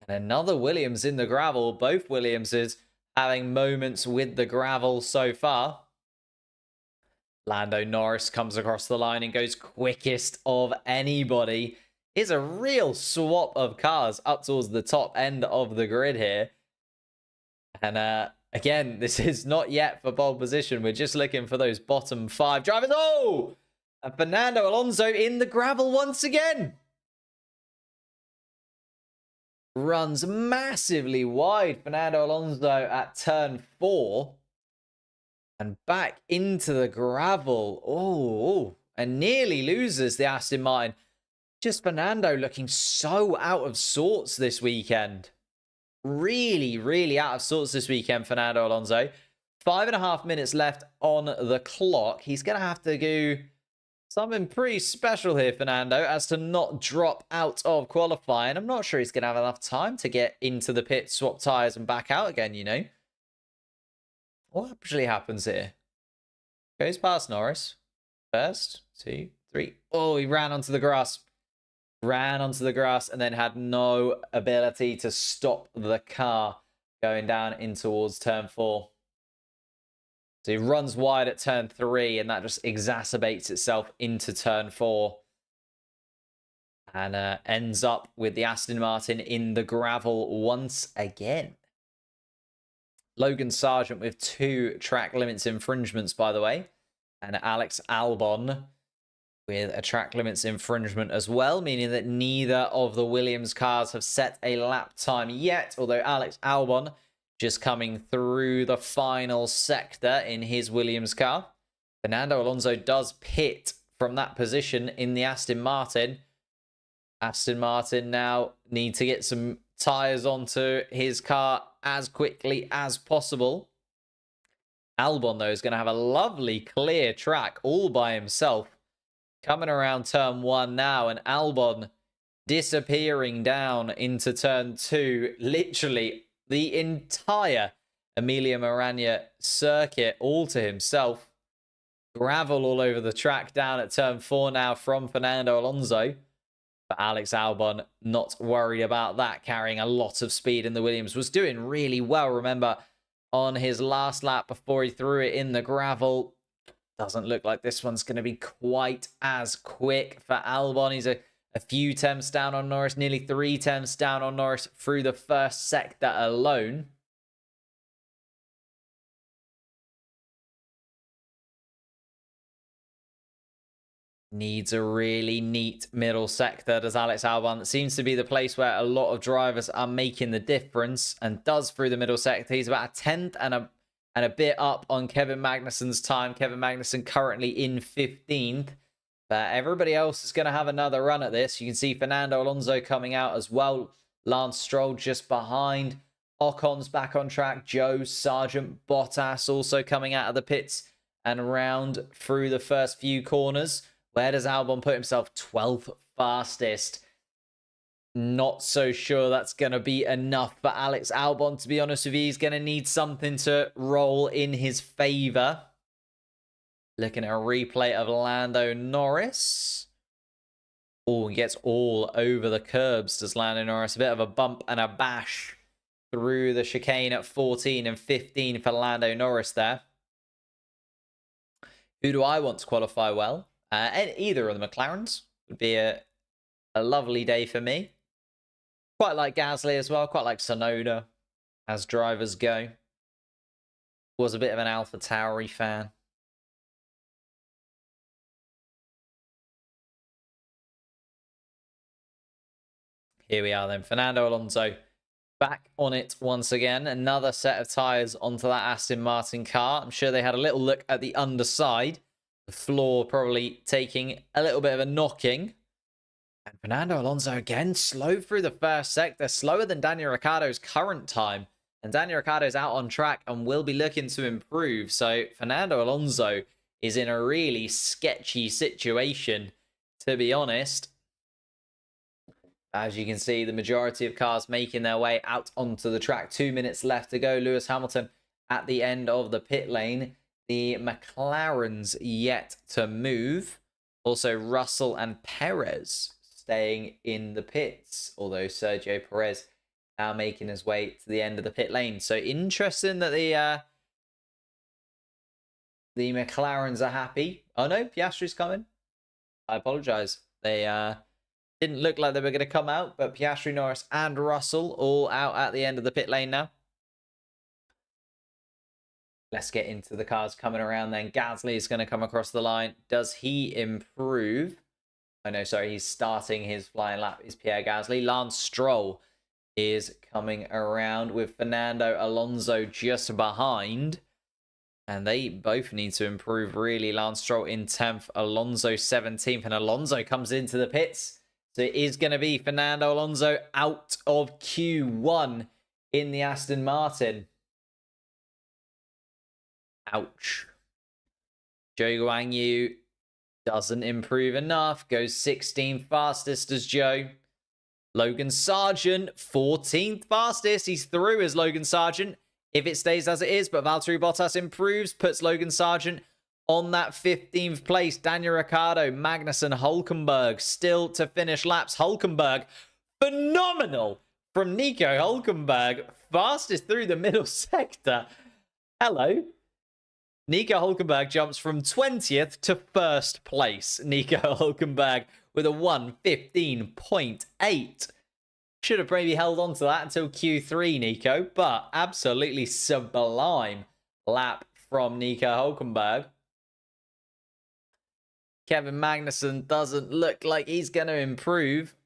[SPEAKER 1] And another Williams in the gravel. Both Williamses having moments with the gravel so far. Lando Norris comes across the line and goes quickest of anybody. It's a real swap of cars up towards the top end of the grid here. And again, this is not yet for pole position. We're just looking for those bottom 5 drivers. Oh! And Fernando Alonso in the gravel once again. Runs massively wide, Fernando Alonso at turn 4. And back into the gravel. Oh, and nearly loses the Aston Martin. Just Fernando looking so out of sorts this weekend. Really, really out of sorts this weekend, Fernando Alonso. 5.5 minutes left on the clock. He's going to have to do something pretty special here, Fernando, as to not drop out of qualifying. I'm not sure he's going to have enough time to get into the pit, swap tyres and back out again, you know. What actually happens here? Goes past Norris. First, 2, 3. Oh, he ran onto the grass. Ran onto the grass and then had no ability to stop the car going down in towards turn 4. So he runs wide at turn 3 and that just exacerbates itself into turn 4. And ends up with the Aston Martin in the gravel once again. Logan Sargent with 2 track limits infringements, by the way. And Alex Albon with a track limits infringement as well, meaning that neither of the Williams cars have set a lap time yet, although Alex Albon just coming through the final sector in his Williams car. Fernando Alonso does pit from that position in the Aston Martin. Aston Martin now need to get some tyres onto his car as quickly as possible. Albon, though, is going to have a lovely clear track all by himself. Coming around turn 1 now, and Albon disappearing down into turn 2. Literally the entire Emilia-Romagna circuit all to himself. Gravel all over the track down at turn 4 now from Fernando Alonso. But Alex Albon not worried about that, carrying a lot of speed in the Williams. Was doing really well, remember, on his last lap before he threw it in the gravel. Doesn't look like this one's going to be quite as quick for Albon. He's a few tenths down on Norris, nearly 3 tenths down on Norris through the first sector alone. Needs a really neat middle sector, does Alex Albon. That seems to be the place where a lot of drivers are making the difference, and does through the middle sector. He's about a tenth and a bit up on Kevin Magnussen's time. Kevin Magnussen currently in 15th. But everybody else is going to have another run at this. You can see Fernando Alonso coming out as well. Lance Stroll just behind. Ocon's back on track. Joe, Sargent, Bottas also coming out of the pits and round through the first few corners. Where does Albon put himself? 12th fastest. Not so sure that's going to be enough for Alex Albon, to be honest with you. He's going to need something to roll in his favour. Looking at a replay of Lando Norris. Oh, he gets all over the curbs, does Lando Norris. A bit of a bump and a bash through the chicane at 14 and 15 for Lando Norris there. Who do I want to qualify well? Either of the McLarens would be a lovely day for me. Quite like Gasly as well. Quite like Tsunoda as drivers go. Was a bit of an AlphaTauri fan. Here we are then. Fernando Alonso back on it once again. Another set of tyres onto that Aston Martin car. I'm sure they had a little look at the underside. The floor probably taking a little bit of a knocking. And Fernando Alonso again, slow through the first sector, slower than Daniel Ricciardo's current time. And Daniel Ricciardo's out on track and will be looking to improve. So Fernando Alonso is in a really sketchy situation, to be honest. As you can see, the majority of cars making their way out onto the track. 2 minutes left to go. Lewis Hamilton at the end of the pit lane. The McLarens yet to move. Also, Russell and Perez staying in the pits. Although Sergio Perez now making his way to the end of the pit lane. So interesting that the McLarens are happy. Oh no, Piastri's coming. I apologize. They didn't look like they were going to come out, but Piastri, Norris, and Russell all out at the end of the pit lane now. Let's get into the cars coming around then. Gasly is going to come across the line. Does he improve? Oh no, sorry, he's starting his flying lap. Is Pierre Gasly. Lance Stroll is coming around with Fernando Alonso just behind. And they both need to improve, really. Lance Stroll in 10th, Alonso 17th. And Alonso comes into the pits. So it is going to be Fernando Alonso out of Q1 in the Aston Martin. Ouch. Zhou Guanyu doesn't improve enough. Goes 16th fastest as Zhou. Logan Sargent, 14th fastest. He's through as Logan Sargent if it stays as it is. But Valtteri Bottas improves, puts Logan Sargent on that 15th place. Daniel Ricciardo, Magnussen, Hulkenberg still to finish laps. Hulkenberg, phenomenal from Nico Hulkenberg. Fastest through the middle sector. Hello. Nico Hulkenberg jumps from 20th to 1st place. Nico Hulkenberg with a 1:15.8. Should have maybe held on to that until Q3, Nico. But absolutely sublime lap from Nico Hulkenberg. Kevin Magnussen doesn't look like he's going to improve.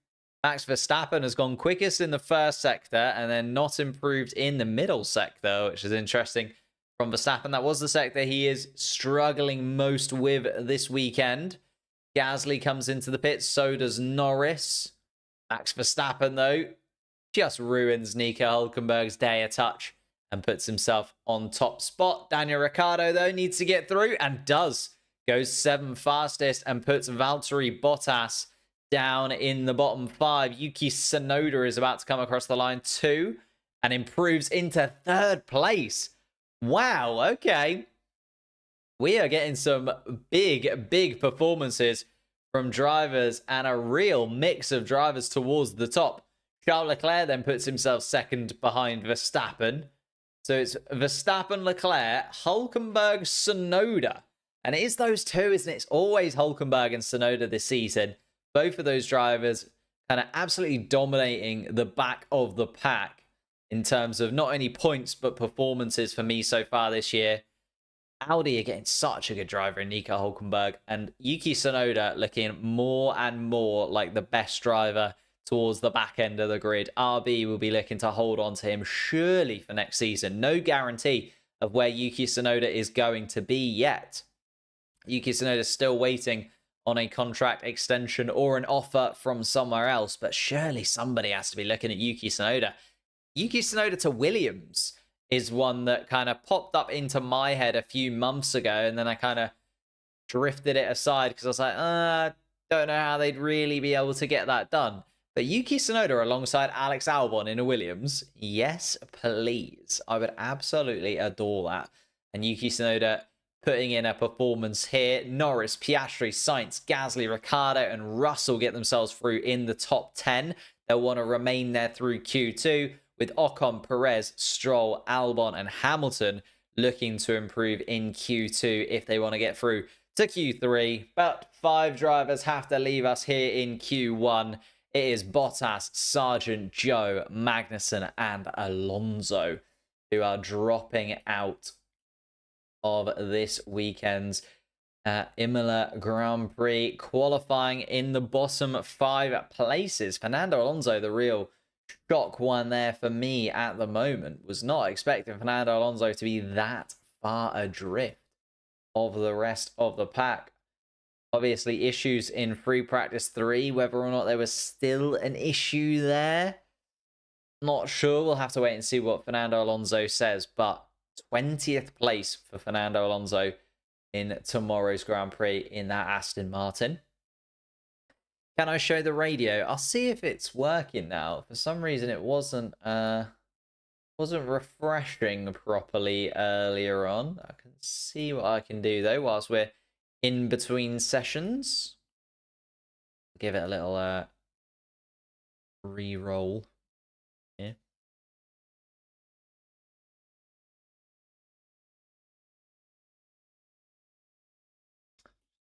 [SPEAKER 1] Max Verstappen has gone quickest in the first sector and then not improved in the middle sector, which is interesting from Verstappen. That was the sector he is struggling most with this weekend. Gasly comes into the pits, so does Norris. Max Verstappen, though, just ruins Nico Hulkenberg's day a touch and puts himself on top spot. Daniel Ricciardo, though, needs to get through and does. Goes 7th fastest and puts Valtteri Bottas down in the bottom 5. Yuki Tsunoda is about to come across the line too and improves into 3rd place. Wow, okay. We are getting some big performances from drivers and a real mix of drivers towards the top. Charles Leclerc then puts himself 2nd behind Verstappen. So it's Verstappen, Leclerc, Hulkenberg, Tsunoda. And it is those two, isn't it? It's always Hulkenberg and Tsunoda this season. Both of those drivers kind of absolutely dominating the back of the pack in terms of not only points, but performances for me so far this year. Audi are getting such a good driver in Nico Hulkenberg. And Yuki Tsunoda looking more and more like the best driver towards the back end of the grid. RB will be looking to hold on to him surely for next season. No guarantee of where Yuki Tsunoda is going to be yet. Yuki Tsunoda is still waiting on a contract extension or an offer from somewhere else, but surely somebody has to be looking at Yuki Tsunoda. Yuki Tsunoda to Williams is one that kind of popped up into my head a few months ago, and then I kind of drifted it aside because I was like, don't know how they'd really be able to get that done. But Yuki Tsunoda alongside Alex Albon in a Williams, yes, please. I would absolutely adore that. And Yuki Tsunoda putting in a performance here. Norris, Piastri, Sainz, Gasly, Ricciardo, and Russell get themselves through in the top 10. They'll want to remain there through Q2, with Ocon, Perez, Stroll, Albon, and Hamilton looking to improve in Q2 if they want to get through to Q3. But 5 drivers have to leave us here in Q1. It is Bottas, Sargent, Zhou, Magnussen, and Alonso who are dropping out of this weekend's Imola Grand Prix qualifying in the bottom 5 places. Fernando Alonso, the real shock one there for me at the moment. Was not expecting Fernando Alonso to be that far adrift of the rest of the pack. Obviously, issues in free practice 3, whether or not there was still an issue there. Not sure. We'll have to wait and see what Fernando Alonso says. But 20th place for Fernando Alonso in tomorrow's Grand Prix in that Aston Martin. Can I show the radio? I'll see if it's working now. For some reason, it wasn't refreshing properly earlier on. I can see what I can do though whilst we're in between sessions. Give it a little re-roll here.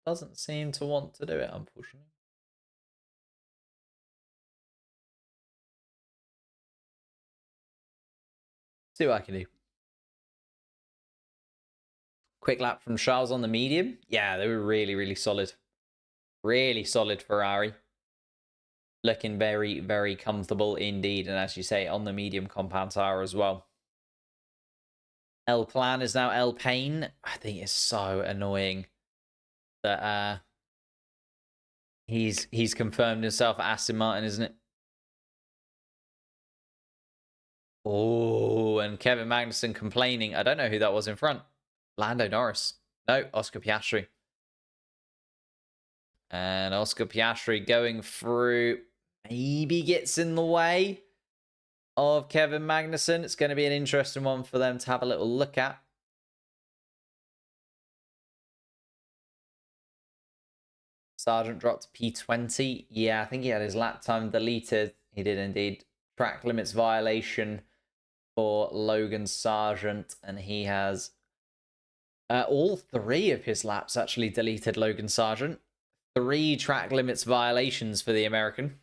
[SPEAKER 1] Doesn't seem to want to do it, unfortunately. See what I can do. Quick lap from Charles on the medium. Yeah, they were really, really solid. Really solid Ferrari. Looking very, very comfortable indeed. And as you say, on the medium compound tire as well. El Plan is now El Pain. I think it's so annoying that he's confirmed himself at Aston Martin, isn't it? Oh, and Kevin Magnussen complaining. I don't know who that was in front. Lando Norris. No, Oscar Piastri. And Oscar Piastri going through. Maybe gets in the way of Kevin Magnussen. It's going to be an interesting one for them to have a little look at. Sargent dropped P20. Yeah, I think he had his lap time deleted. He did indeed. Track limits violation for Logan Sargent. And he has all 3 of his laps actually deleted, Logan Sargent. 3 track limits violations for the American.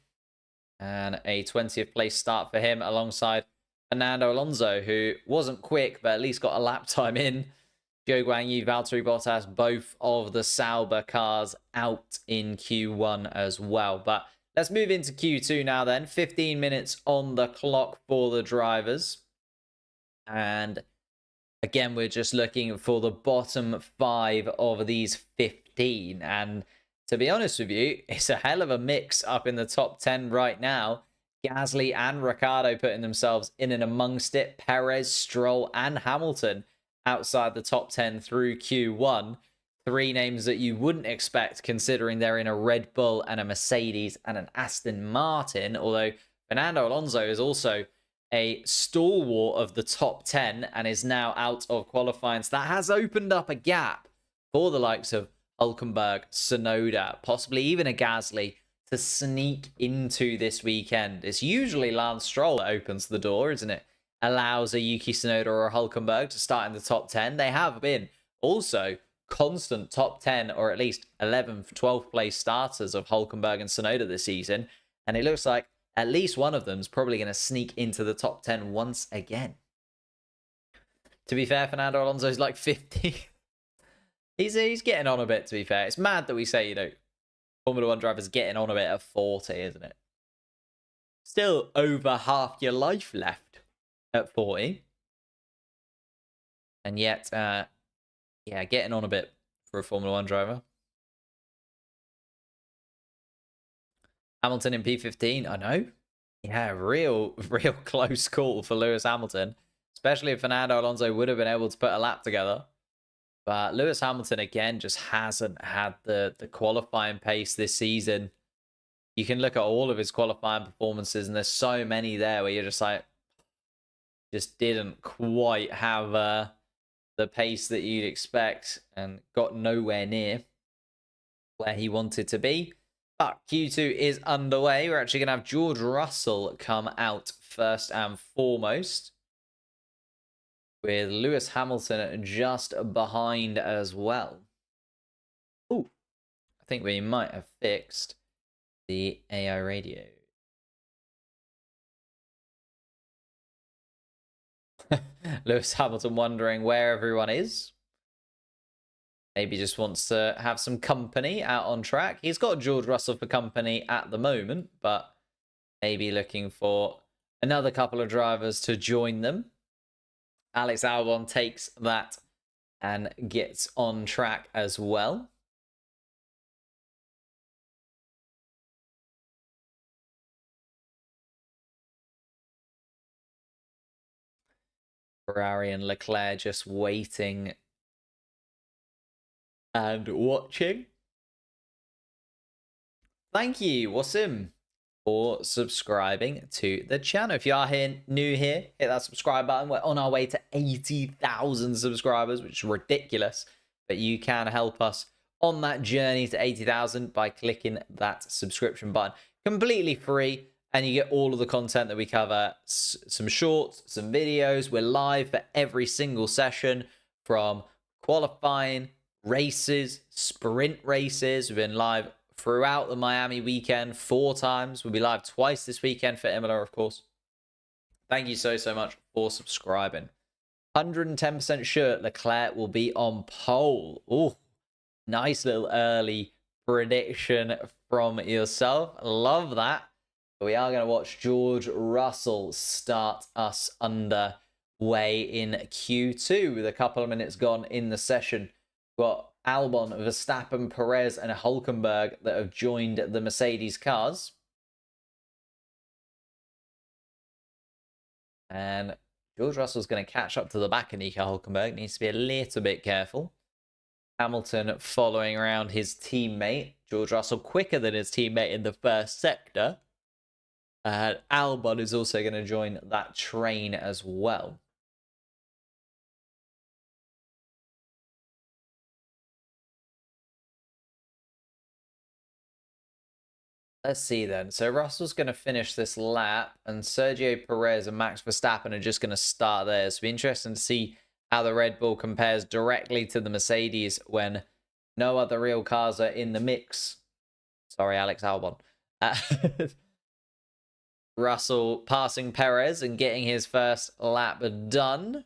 [SPEAKER 1] And a 20th place start for him alongside Fernando Alonso, who wasn't quick, but at least got a lap time in. Zhou Guanyu, Valtteri Bottas, both of the Sauber cars out in Q1 as well. But let's move into Q2 now then. 15 minutes on the clock for the drivers. And again, we're just looking for the bottom 5 of these 15. And to be honest with you, it's a hell of a mix up in the top 10 right now. Gasly and Ricciardo putting themselves in and amongst it. Perez, Stroll, and Hamilton outside the top 10 through Q1. 3 names that you wouldn't expect considering they're in a Red Bull and a Mercedes and an Aston Martin. Although Fernando Alonso is also a stalwart of the top 10 and is now out of qualifying. So that has opened up a gap for the likes of Hülkenberg, Tsunoda, possibly even a Gasly to sneak into this weekend. It's usually Lance Stroll that opens the door, isn't it? Allows a Yuki Tsunoda or a Hülkenberg to start in the top 10. They have been also constant top 10 or at least 11th, 12th place starters of Hülkenberg and Tsunoda this season. And it looks like at least one of them is probably going to sneak into the top 10 once again. To be fair, Fernando Alonso's like 50. He's getting on a bit, to be fair. It's mad that we say, you know, Formula 1 drivers getting on a bit at 40, isn't it? Still over half your life left at 40. And yet, yeah, getting on a bit for a Formula 1 driver. Hamilton in P15, I know. Yeah, real close call for Lewis Hamilton. Especially if Fernando Alonso would have been able to put a lap together. But Lewis Hamilton, again, just hasn't had the qualifying pace this season. You can look at all of his qualifying performances, and there's so many there where you're just like, just didn't quite have the pace that you'd expect and got nowhere near where he wanted to be. But Q2 is underway. We're actually going to have George Russell come out first and foremost, with Lewis Hamilton just behind as well. Ooh, I think we might have fixed the AI radio. Lewis Hamilton wondering where everyone is. Maybe just wants to have some company out on track. He's got George Russell for company at the moment, but maybe looking for another couple of drivers to join them. Alex Albon takes that and gets on track as well. Ferrari and Leclerc just waiting and watching. Thank you, Wasim, for subscribing to the channel. If you are new here, hit that subscribe button. We're on our way to 80,000 subscribers, which is ridiculous. But you can help us on that journey to 80,000 by clicking that subscription button. Completely free, and you get all of the content that we cover. Some shorts, some videos. We're live for every single session, from qualifying, races, sprint races. We've been live throughout the Miami weekend 4 times. We'll be live twice this weekend for Imola, of course. Thank you so much for subscribing. 110% sure Leclerc will be on pole. Oh, nice little early prediction from yourself. Love that. But we are going to watch George Russell start us underway in Q2 with a couple of minutes gone in the session. We've got Albon, Verstappen, Perez, and Hülkenberg that have joined the Mercedes cars. And George Russell's going to catch up to the back of Nico Hülkenberg. Needs to be a little bit careful. Hamilton following around his teammate. George Russell quicker than his teammate in the first sector. Albon is also going to join that train as well. Let's see then. So Russell's going to finish this lap, and Sergio Perez and Max Verstappen are just going to start there. So it'll be interesting to see how the Red Bull compares directly to the Mercedes when no other real cars are in the mix. Sorry, Alex Albon. Russell passing Perez and getting his first lap done.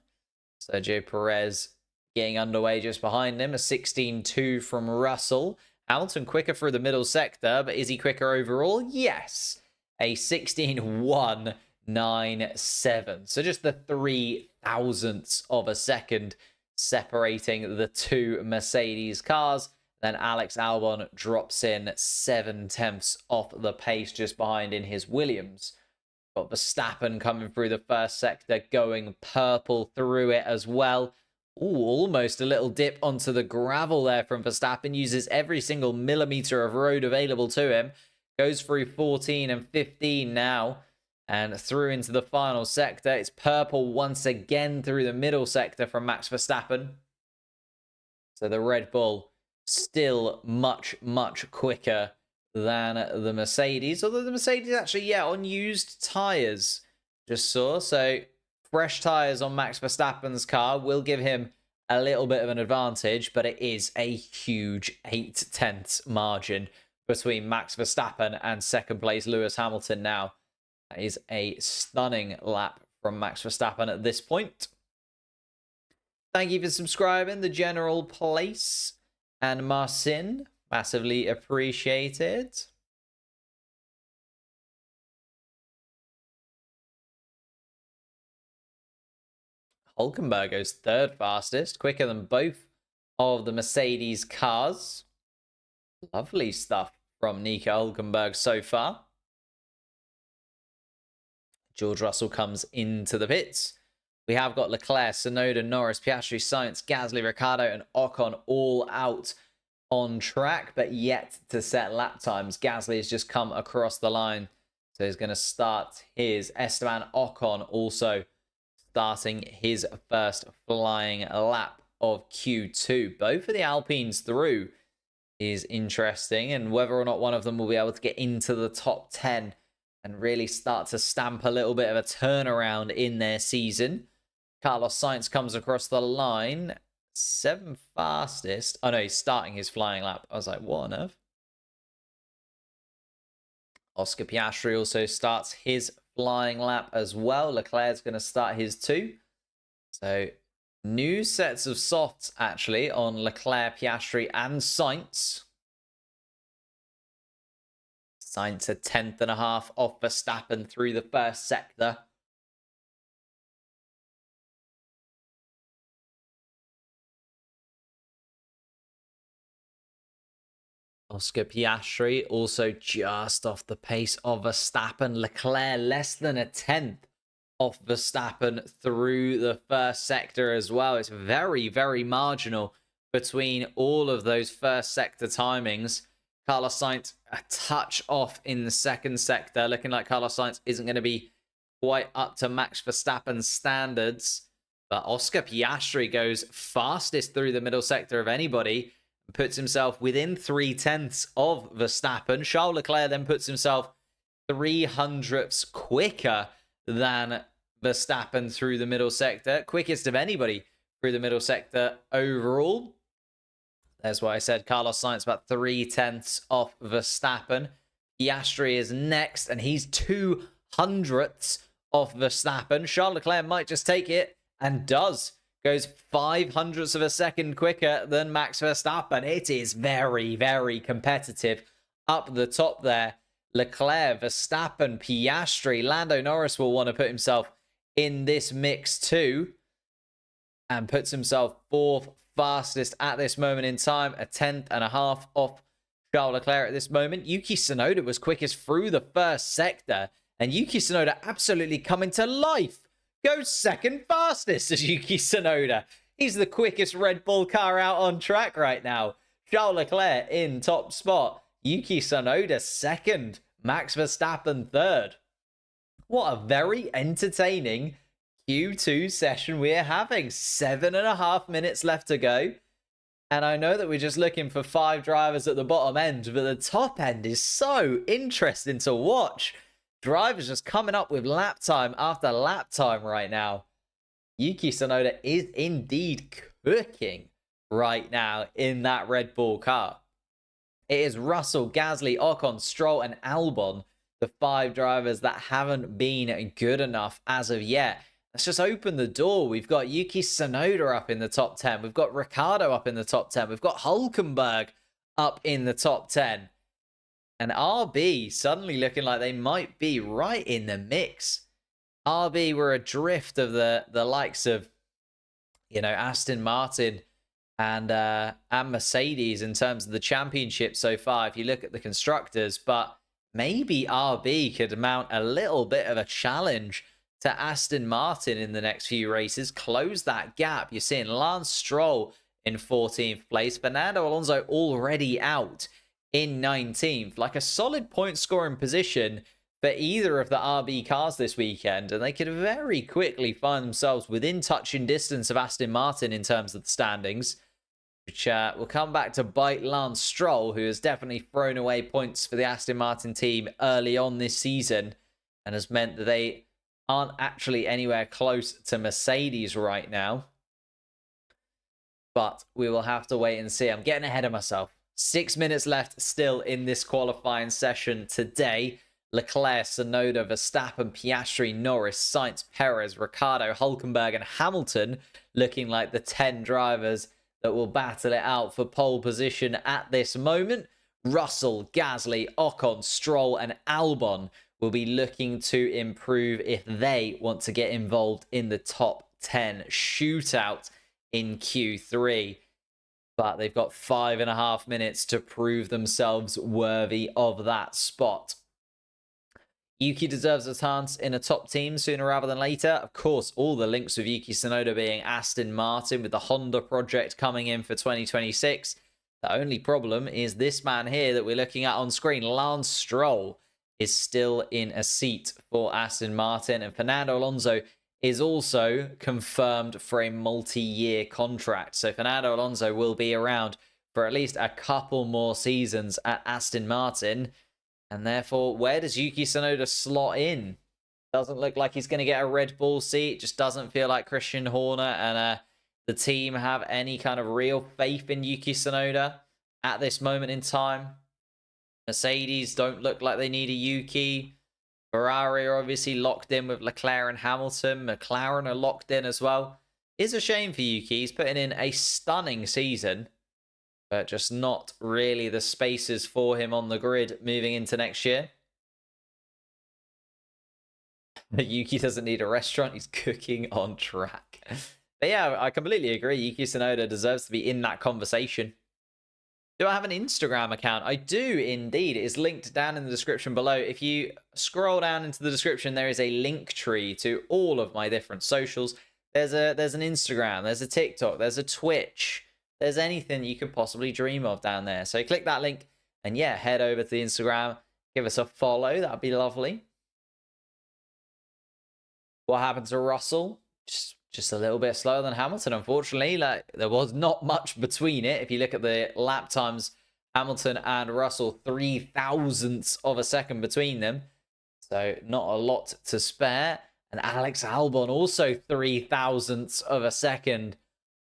[SPEAKER 1] Sergio Perez getting underway just behind him. A 16.2 from Russell. Hamilton quicker through the middle sector, but is he quicker overall? Yes. A 16.197. So just the 0.003 of a second separating the two Mercedes cars. Then Alex Albon drops in 0.7 off the pace just behind in his Williams. Got Verstappen coming through the first sector, going purple through it as well. Ooh, almost a little dip onto the gravel there from Verstappen. Uses every single millimeter of road available to him. Goes through 14 and 15 now. And through into the final sector. It's purple once again through the middle sector from Max Verstappen. So the Red Bull still much quicker than the Mercedes. Although the Mercedes actually, on used tyres. Just saw. So fresh tyres on Max Verstappen's car will give him a little bit of an advantage, but it is a huge 0.8 margin between Max Verstappen and second place Lewis Hamilton now. That is a stunning lap from Max Verstappen at this point. Thank you for subscribing, the general place and Marcin. Massively appreciated. Hülkenberg goes third fastest, quicker than both of the Mercedes cars. Lovely stuff from Nico Hülkenberg so far. George Russell comes into the pits. We have got Leclerc, Tsunoda, Norris, Piastri, Sainz, Gasly, Ricciardo, and Ocon all out on track, but yet to set lap times. Gasly has just come across the line, so he's going to start his. Esteban Ocon also starting his first flying lap of Q2. Both of the Alpines through is interesting, and whether or not one of them will be able to get into the top 10 and really start to stamp a little bit of a turnaround in their season. Carlos Sainz comes across the line. 7th fastest. Oh no, he's starting his flying lap. I was like, what on earth? Oscar Piastri also starts his flying lap as well. Leclerc's going to start his too. So new sets of softs actually on Leclerc, Piastri and Sainz. Sainz a 10.5 off Verstappen through the first sector. Oscar Piastri also just off the pace of Verstappen. Leclerc less than a 10th off Verstappen through the first sector as well. It's very, very marginal between all of those first sector timings. Carlos Sainz a touch off in the second sector, looking like Carlos Sainz isn't going to be quite up to Max Verstappen's standards. But Oscar Piastri goes fastest through the middle sector of anybody and puts himself within 0.3 of Verstappen. Charles Leclerc then puts himself 0.03 quicker than Verstappen through the middle sector. Quickest of anybody through the middle sector overall. That's why I said Carlos Sainz about 0.3 off Verstappen. Piastri is next, and he's 0.02 off Verstappen. Charles Leclerc might just take it, and does. Goes 0.05 of a second quicker than Max Verstappen. It is very, very competitive up the top there. Leclerc, Verstappen, Piastri. Lando Norris will want to put himself in this mix too, and puts himself 4th fastest at this moment in time, a 10.5 off Charles Leclerc at this moment. Yuki Tsunoda was quickest through the first sector, and Yuki Tsunoda absolutely coming to life. Goes second fastest as Yuki Tsunoda. He's the quickest Red Bull car out on track right now. Charles Leclerc in top spot. Yuki Tsunoda second. Max Verstappen third. What a very entertaining Q2 session we're having. 7.5 minutes left to go. And I know that we're just looking for 5 drivers at the bottom end, but the top end is so interesting to watch. Drivers just coming up with lap time after lap time right now. Yuki Tsunoda is indeed cooking right now in that Red Bull car. It is Russell, Gasly, Ocon, Stroll, and Albon, the 5 drivers that haven't been good enough as of yet. Let's just open the door. We've got Yuki Tsunoda up in the top 10. We've got Ricciardo up in the top 10. We've got Hülkenberg up in the top 10. And RB suddenly looking like they might be right in the mix. RB were adrift of the likes of, Aston Martin and Mercedes in terms of the championship so far, if you look at the constructors. But maybe RB could mount a little bit of a challenge to Aston Martin in the next few races. Close that gap. You're seeing Lance Stroll in 14th place. Fernando Alonso already out in 19th, like a solid point scoring position for either of the RB cars this weekend, and they could very quickly find themselves within touching distance of Aston Martin in terms of the standings, which will come back to bite Lance Stroll, who has definitely thrown away points for the Aston Martin team early on this season, and has meant that they aren't actually anywhere close to Mercedes right now. But we will have to wait and see. I'm getting ahead of myself. 6 minutes left still in this qualifying session today. Leclerc, Tsunoda, Verstappen, Piastri, Norris, Sainz, Perez, Ricciardo, Hülkenberg, and Hamilton looking like the 10 drivers that will battle it out for pole position at this moment. Russell, Gasly, Ocon, Stroll, and Albon will be looking to improve if they want to get involved in the top 10 shootout in Q3. But they've got 5.5 minutes to prove themselves worthy of that spot. Yuki deserves a chance in a top team sooner rather than later. Of course, all the links with Yuki Tsunoda being Aston Martin, with the Honda project coming in for 2026. The only problem is this man here that we're looking at on screen, Lance Stroll, is still in a seat for Aston Martin, and Fernando Alonso is also confirmed for a multi-year contract. So Fernando Alonso will be around for at least a couple more seasons at Aston Martin. And therefore, where does Yuki Tsunoda slot in? Doesn't look like he's going to get a Red Bull seat. Just doesn't feel like Christian Horner and the team have any kind of real faith in Yuki Tsunoda at this moment in time. Mercedes don't look like they need a Yuki. Ferrari are obviously locked in with Leclerc and Hamilton. McLaren are locked in as well. It's a shame for Yuki. He's putting in a stunning season, but just not really the spaces for him on the grid moving into next year. Yuki doesn't need a restaurant. He's cooking on track. But yeah, I completely agree. Yuki Tsunoda deserves to be in that conversation. Do I have an Instagram account? I do indeed. It is linked down in the description below. If you scroll down into the description, there is a link tree to all of my different socials. There's an Instagram, there's a TikTok, there's a Twitch. There's anything you could possibly dream of down there. So click that link and yeah, head over to the Instagram. Give us a follow. That'd be lovely. What happened to Russell? Just a little bit slower than Hamilton, unfortunately. Like, there was not much between it. If you look at the lap times, Hamilton and Russell, 0.003 of a second between them. So not a lot to spare. And Alex Albon also 0.003 of a second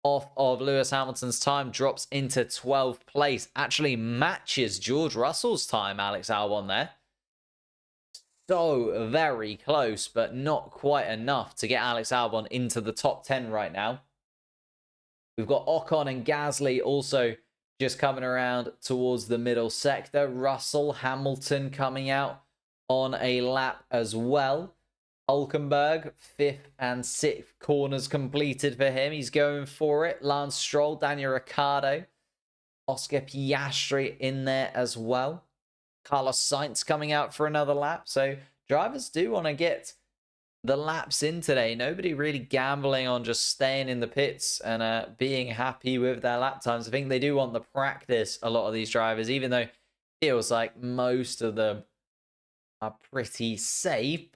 [SPEAKER 1] off of Lewis Hamilton's time, drops into 12th place. Actually matches George Russell's time, Alex Albon there. So very close, but not quite enough to get Alex Albon into the top 10 right now. We've got Ocon and Gasly also just coming around towards the middle sector. Russell, Hamilton coming out on a lap as well. Hulkenberg, 5th and 6th corners completed for him. He's going for it. Lance Stroll, Daniel Ricciardo, Oscar Piastri in there as well. Carlos Sainz coming out for another lap. So drivers do want to get the laps in today. Nobody really gambling on just staying in the pits and being happy with their lap times. I think they do want the practice, a lot of these drivers, even though it feels like most of them are pretty safe.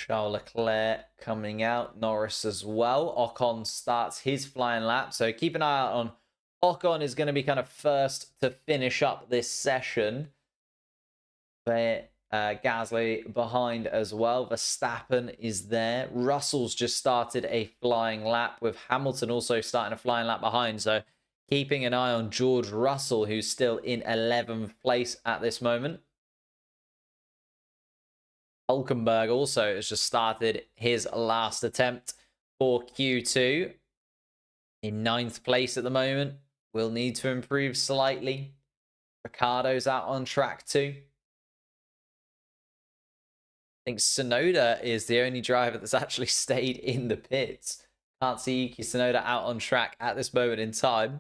[SPEAKER 1] Charles Leclerc coming out, Norris as well. Ocon starts his flying lap, so keep an eye out on Ocon. Is going to be kind of first to finish up this session. But Gasly behind as well. Verstappen is there. Russell's just started a flying lap, with Hamilton also starting a flying lap behind. So keeping an eye on George Russell, who's still in 11th place at this moment. Hulkenberg also has just started his last attempt for Q2. In 9th place at the moment. Will need to improve slightly. Ricciardo's out on track too. I think Tsunoda is the only driver that's actually stayed in the pits. Can't see Yuki Tsunoda out on track at this moment in time.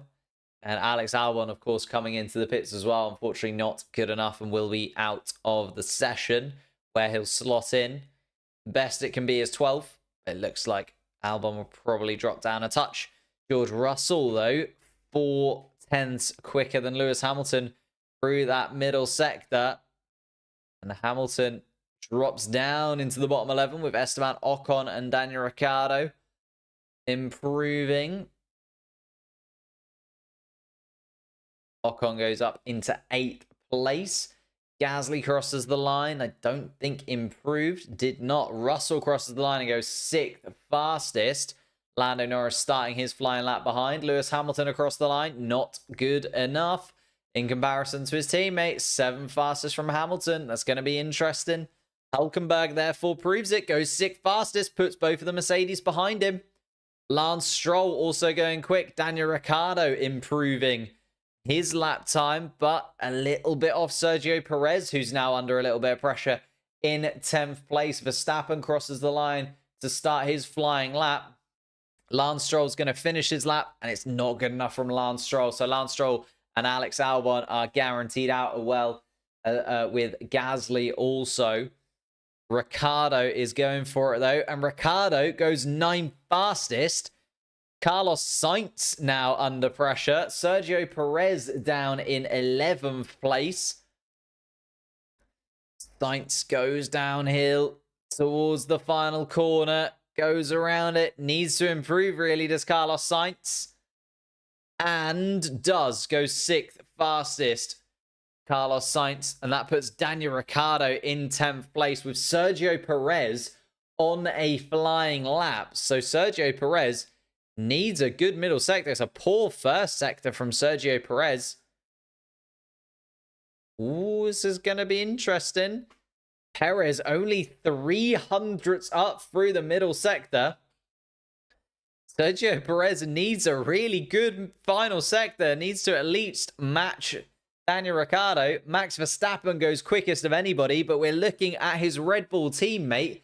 [SPEAKER 1] And Alex Albon, of course, coming into the pits as well. Unfortunately, not good enough and will be out of the session, where he'll slot in. Best it can be is 12th. It looks like Albon will probably drop down a touch. George Russell, though, 0.4 quicker than Lewis Hamilton through that middle sector. And Hamilton drops down into the bottom 11 with Esteban Ocon and Daniel Ricciardo improving. Ocon goes up into 8th place. Gasly crosses the line. I don't think improved. Did not. Russell crosses the line and goes 6th fastest. Lando Norris starting his flying lap behind. Lewis Hamilton across the line. Not good enough in comparison to his teammates. 7th fastest from Hamilton. That's going to be interesting. Hulkenberg therefore proves it. Goes 6th fastest. Puts both of the Mercedes behind him. Lance Stroll also going quick. Daniel Ricciardo improving his lap time, but a little bit off Sergio Perez, who's now under a little bit of pressure in 10th place. Verstappen crosses the line to start his flying lap. Lance Stroll's going to finish his lap, and it's not good enough from Lance Stroll. So Lance Stroll and Alex Albon are guaranteed out as well, with Gasly also. Ricciardo is going for it, though, and Ricciardo goes 9th fastest. Carlos Sainz now under pressure. Sergio Perez down in 11th place. Sainz goes downhill towards the final corner. Goes around it. Needs to improve, really, does Carlos Sainz. And does go 6th fastest. Carlos Sainz. And that puts Daniel Ricciardo in 10th place with Sergio Perez on a flying lap. So Sergio Perez needs a good middle sector. It's a poor first sector from Sergio Perez. Ooh, this is going to be interesting. Perez only 300ths up through the middle sector. Sergio Perez needs a really good final sector. Needs to at least match Daniel Ricciardo. Max Verstappen goes quickest of anybody, but we're looking at his Red Bull teammate,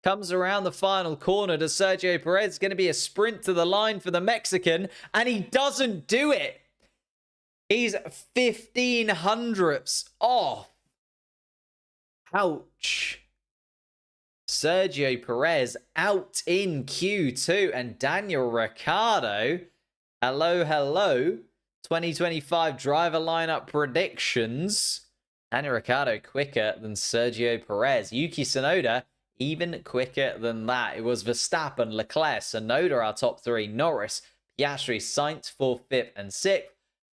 [SPEAKER 1] comes around the final corner to Sergio Perez. It's going to be a sprint to the line for the Mexican, and he doesn't do it. He's 15 hundredths off. Ouch. Sergio Perez out in Q2, and Daniel Ricciardo, hello. 2025 driver lineup predictions. Daniel Ricciardo quicker than Sergio Perez. Yuki Tsunoda even quicker than that. It was Verstappen, Leclerc, Tsunoda our top three. Norris, Piastri, Sainz 4th, 5th, and 6th.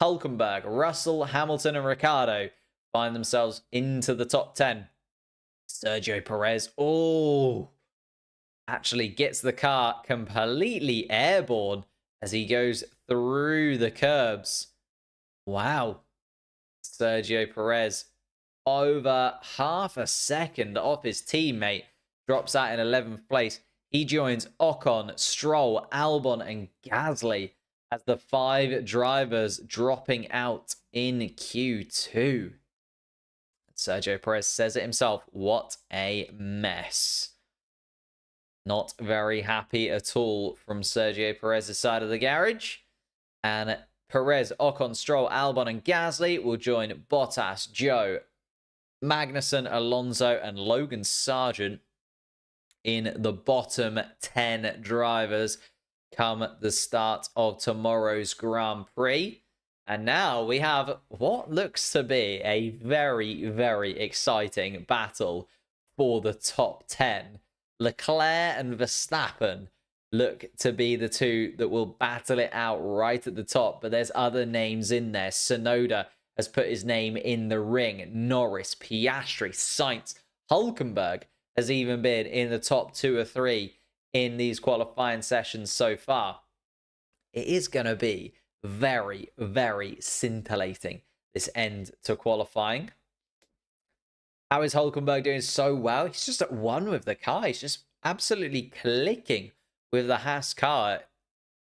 [SPEAKER 1] Hülkenberg, Russell, Hamilton, and Ricciardo find themselves into the top 10. Sergio Perez, actually gets the car completely airborne as he goes through the curbs. Wow. Sergio Perez, over half a second off his teammate, drops out in 11th place. He joins Ocon, Stroll, Albon, and Gasly as the 5 drivers dropping out in Q2. Sergio Perez says it himself. What a mess. Not very happy at all from Sergio Perez's side of the garage. And Perez, Ocon, Stroll, Albon, and Gasly will join Bottas, Joe, Magnussen, Alonso, and Logan Sargent in the bottom 10 drivers come the start of tomorrow's Grand Prix. And now we have what looks to be a very, very exciting battle for the top 10. Leclerc and Verstappen look to be the two that will battle it out right at the top. But there's other names in there. Tsunoda has put his name in the ring. Norris, Piastri, Sainz, Hülkenberg has even been in the top 2 or 3 in these qualifying sessions so far. It is going to be very, very scintillating, this end to qualifying. How is Hülkenberg doing so well? He's just at 1 with the car. He's just absolutely clicking with the Haas car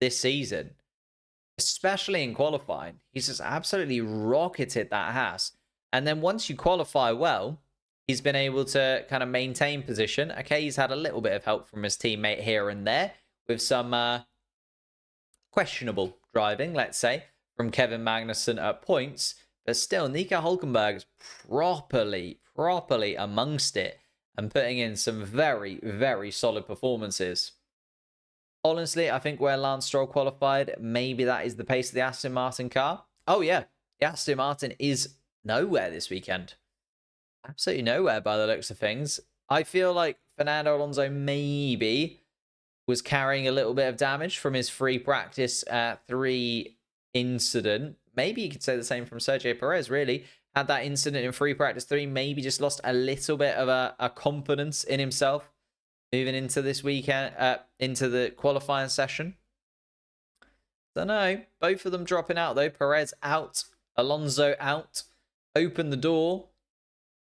[SPEAKER 1] this season, especially in qualifying. He's just absolutely rocketed that Haas. And then once you qualify well, he's been able to kind of maintain position. Okay, he's had a little bit of help from his teammate here and there with some questionable driving, let's say, from Kevin Magnussen at points. But still, Nico Hülkenberg is properly amongst it and putting in some very, very solid performances. Honestly, I think where Lance Stroll qualified, maybe that is the pace of the Aston Martin car. Oh, yeah. The Aston Martin is nowhere this weekend. Absolutely nowhere by the looks of things. I feel like Fernando Alonso maybe was carrying a little bit of damage from his free practice 3 incident. Maybe you could say the same from Sergio Perez, really. Had that incident in free practice 3, maybe just lost a little bit of a confidence in himself moving into this weekend, into the qualifying session. Don't know. Both of them dropping out, though. Perez out, Alonso out. Open the door.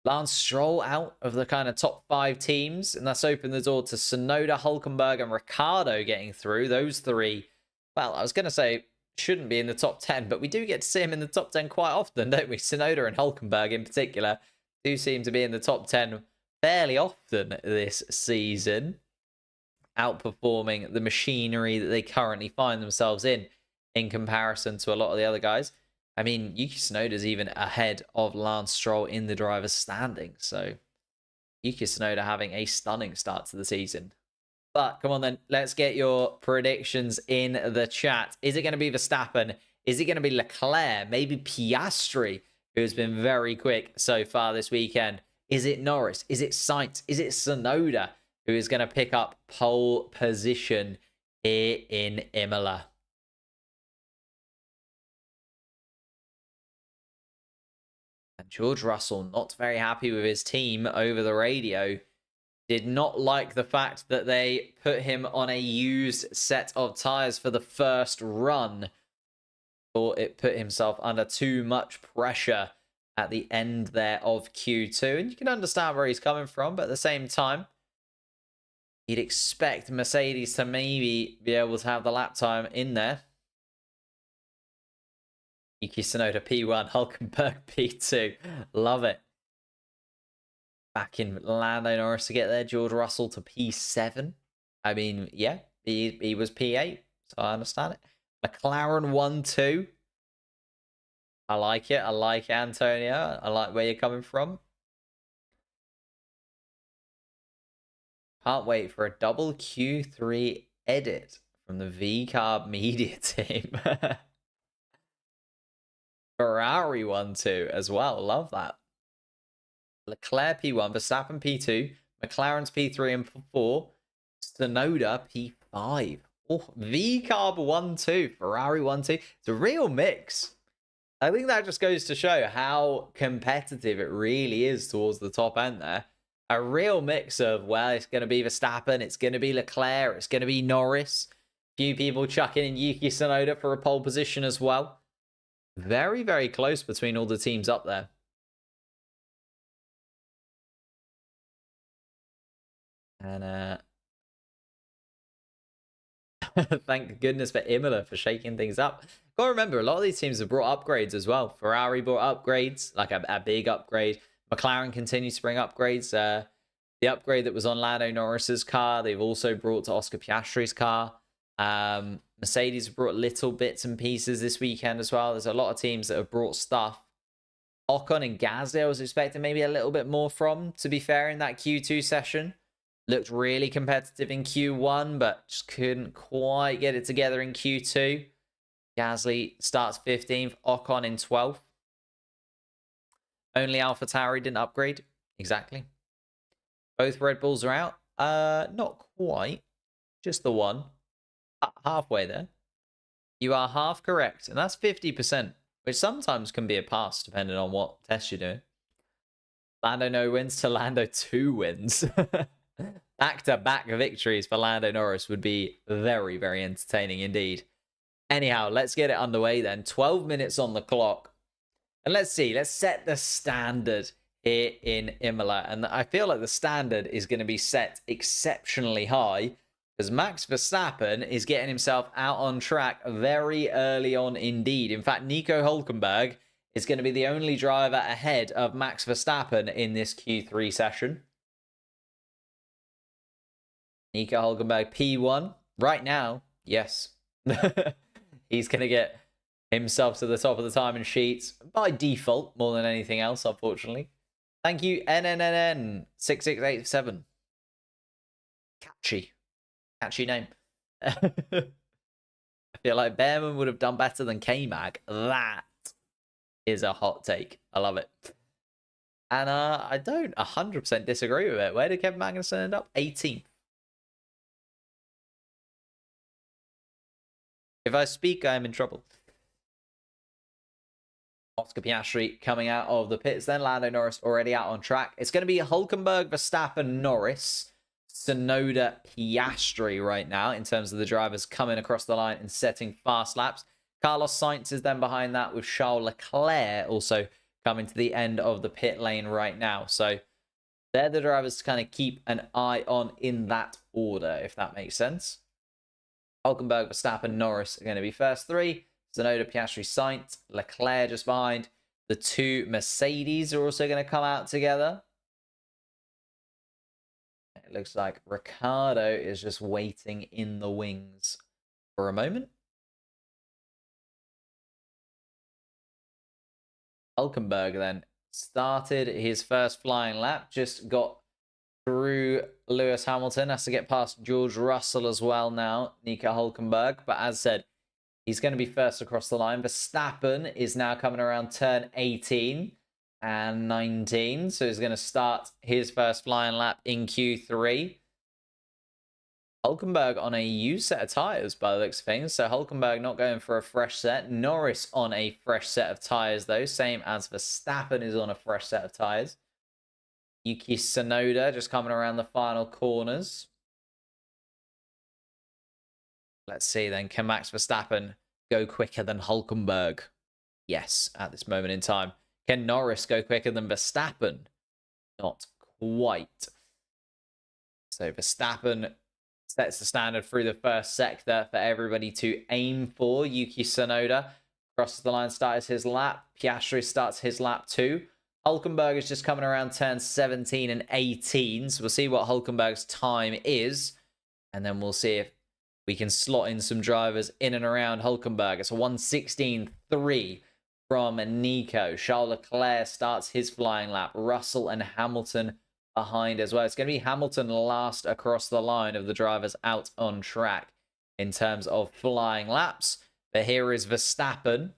[SPEAKER 1] Lance Stroll out of the kind of top 5 teams, and that's opened the door to Tsunoda, Hülkenberg, and Ricciardo getting through. Those 3, well, I was going to say shouldn't be in the top 10, but we do get to see him in the top 10 quite often, don't we? Tsunoda and Hülkenberg in particular do seem to be in the top 10 fairly often this season, outperforming the machinery that they currently find themselves in comparison to a lot of the other guys. I mean, Yuki Tsunoda's even ahead of Lance Stroll in the driver's standing. So, Yuki Tsunoda having a stunning start to the season. But, come on then, let's get your predictions in the chat. Is it going to be Verstappen? Is it going to be Leclerc? Maybe Piastri, who's been very quick so far this weekend? Is it Norris? Is it Sainz? Is it Tsunoda, who is going to pick up pole position here in Imola? And George Russell, not very happy with his team over the radio. Did not like the fact that they put him on a used set of tyres for the first run. Thought it put himself under too much pressure at the end there of Q2. And you can understand where he's coming from, but at the same time, you'd expect Mercedes to maybe be able to have the lap time in there. Yuki Tsunoda P1, Hülkenberg P2. Love it. back in Lando Norris to get there. George Russell to P7. I mean, yeah, he was P8, so I understand it. McLaren 1-2. I like it. I like Antonio. I like where you're coming from. Can't wait for a double Q3 edit from the V-Carb media team. Ferrari 1-2 as well. Love that. Leclerc P1, Verstappen P2, McLaren's P3 and 4, Tsunoda P5. Oh, V-Carb 1-2, Ferrari 1-2. It's a real mix. I think that just goes to show how competitive it really is towards the top end there. A real mix of, well, it's going to be Verstappen, it's going to be Leclerc, it's going to be Norris. Few people chucking in Yuki Tsunoda for a pole position as well. Very, very close between all the teams up there. And thank goodness for Imola for shaking things up. Gotta remember, a lot of these teams have brought upgrades as well. Ferrari brought upgrades, like a big upgrade. McLaren continues to bring upgrades. The upgrade that was on Lando Norris's car, they've also brought to Oscar Piastri's car. Mercedes brought little bits and pieces this weekend as well. There's a lot of teams that have brought stuff. Ocon and Gasly, I was expecting maybe a little bit more from, to be fair, in that Q2 session. Looked really competitive in Q1, but just couldn't quite get it together in Q2. Gasly starts 15th, Ocon in 12th. Only AlphaTauri didn't upgrade. Exactly. Both Red Bulls are out. Not quite. Just the one. Halfway there. You are half correct, and that's 50%, which sometimes can be a pass, depending on what test you're doing. Lando no wins to Lando 2 wins. Back-to-back victories for Lando Norris would be very, very entertaining indeed. Anyhow, let's get it underway then. 12 minutes on the clock. And let's see. Let's set the standard here in Imola. And I feel like the standard is going to be set exceptionally high because Max Verstappen is getting himself out on track very early on indeed. In fact, Nico Hülkenberg is going to be the only driver ahead of Max Verstappen in this Q3 session. Nico Hülkenberg P1 right now. Yes. He's going to get himself to the top of the timing sheets by default more than anything else, unfortunately. Thank you, NNNN6687. Catchy name. I feel like Behrman would have done better than K-Mag. That is a hot take. I love it. And I don't 100% disagree with it. Where did Kevin Magnussen end up? 18th. If I speak, I am in trouble. Oscar Piastri coming out of the pits. Then Lando Norris already out on track. It's going to be Hülkenberg, Verstappen, Norris, Tsunoda, Piastri right now in terms of the drivers coming across the line and setting fast laps. Carlos Sainz is then behind that with Charles Leclerc also coming to the end of the pit lane right now. So they're the drivers to kind of keep an eye on in that order, if that makes sense. Hülkenberg, Verstappen, Norris are going to be first three. Tsunoda, Piastri, Sainz, Leclerc just behind. The two Mercedes are also going to come out together. It looks like Ricciardo is just waiting in the wings for a moment. Hülkenberg then started his first flying lap, just got through Lewis Hamilton, has to get past George Russell as well now, Nico Hülkenberg. But as said, he's going to be first across the line. Verstappen is now coming around turn 18 and 19. So he's going to start his first flying lap in Q3. Hülkenberg on a used set of tyres by the looks of things. So Hülkenberg not going for a fresh set. Norris on a fresh set of tyres though. Same as Verstappen is on a fresh set of tyres. Yuki Tsunoda just coming around the final corners. Let's see then. Can Max Verstappen go quicker than Hülkenberg? Yes, at this moment in time. Can Norris go quicker than Verstappen? Not quite. So Verstappen sets the standard through the first sector for everybody to aim for. Yuki Tsunoda crosses the line, starts his lap. Piastri starts his lap too. Hulkenberg is just coming around turn 17 and 18. So we'll see what Hulkenberg's time is. And then we'll see if we can slot in some drivers in and around Hulkenberg. It's a 1:16.3 from Nico. Charles Leclerc starts his flying lap. Russell and Hamilton behind as well. It's going to be Hamilton last across the line of the drivers out on track in terms of flying laps. But here is Verstappen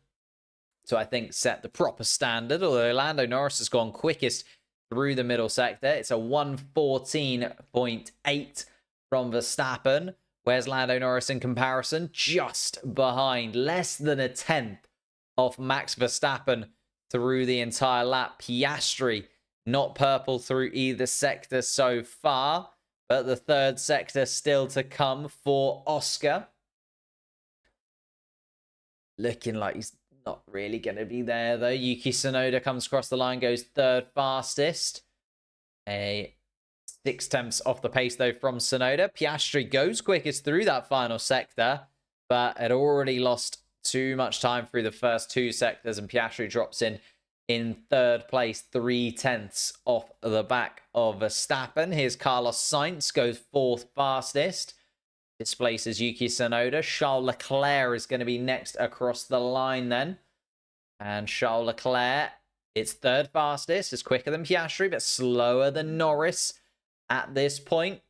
[SPEAKER 1] to, I think, set the proper standard. Although Lando Norris has gone quickest through the middle sector. It's a 1:14.8 from Verstappen. Where's Lando Norris in comparison? Just behind. Less than a tenth off Max Verstappen through the entire lap. Piastri not purple through either sector so far. But the third sector still to come for Oscar. Looking like he's not really going to be there, though. Yuki Tsunoda comes across the line, goes third fastest. A 6/10 off the pace, though, from Tsunoda. Piastri goes quickest through that final sector, but had already lost too much time through the first two sectors, and Piastri drops in third place, 3/10 off the back of Verstappen. Here's Carlos Sainz, goes fourth fastest. Displaces Yuki Tsunoda. Charles Leclerc is going to be next across the line then. And Charles Leclerc, it's third fastest. It's quicker than Piastri, but slower than Norris at this point.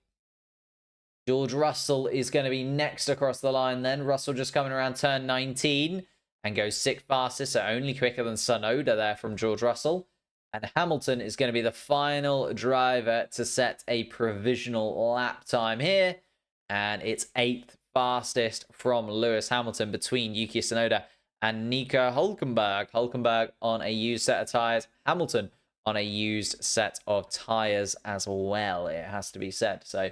[SPEAKER 1] George Russell is going to be next across the line then. Russell just coming around turn 19 and goes sixth fastest, so only quicker than Tsunoda there from George Russell. And Hamilton is going to be the final driver to set a provisional lap time here. And it's eighth fastest from Lewis Hamilton between Yuki Tsunoda and Nico Hulkenberg. Hulkenberg on a used set of tyres. Hamilton on a used set of tyres as well, it has to be said. So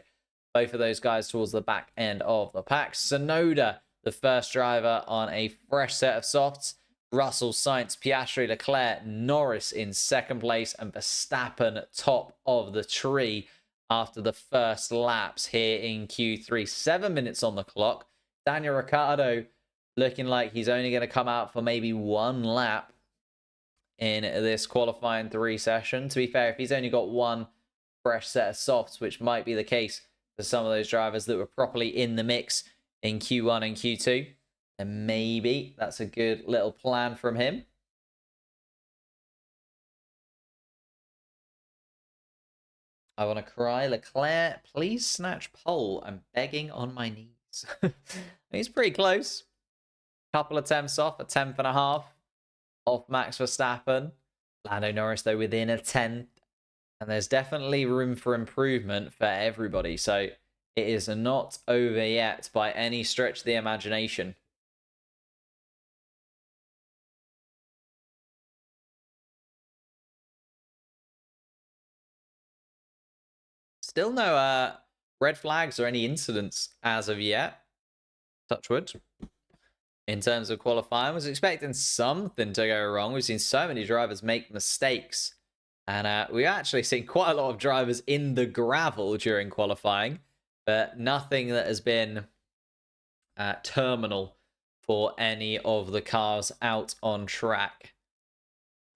[SPEAKER 1] both of those guys towards the back end of the pack. Tsunoda, the first driver on a fresh set of softs. Russell, Sainz, Piastri, Leclerc, Norris in second place, and Verstappen top of the tree after the first laps here in Q3. 7 minutes on the clock. Daniel Ricciardo looking like he's only going to come out for maybe one lap in this qualifying 3 session. To be fair, if he's only got one fresh set of softs, which might be the case for some of those drivers that were properly in the mix in Q1 and Q2, then maybe that's a good little plan from him. I want to cry. Leclerc, please snatch pole. I'm begging on my knees. He's pretty close. Couple of attempts off, a 10th and a half off Max Verstappen. Lando Norris, though, within a 10th. And there's definitely room for improvement for everybody. So it is not over yet by any stretch of the imagination. Still no red flags or any incidents as of yet. Touch wood. In terms of qualifying, I was expecting something to go wrong. We've seen so many drivers make mistakes. And we've actually seen quite a lot of drivers in the gravel during qualifying. But nothing that has been terminal for any of the cars out on track.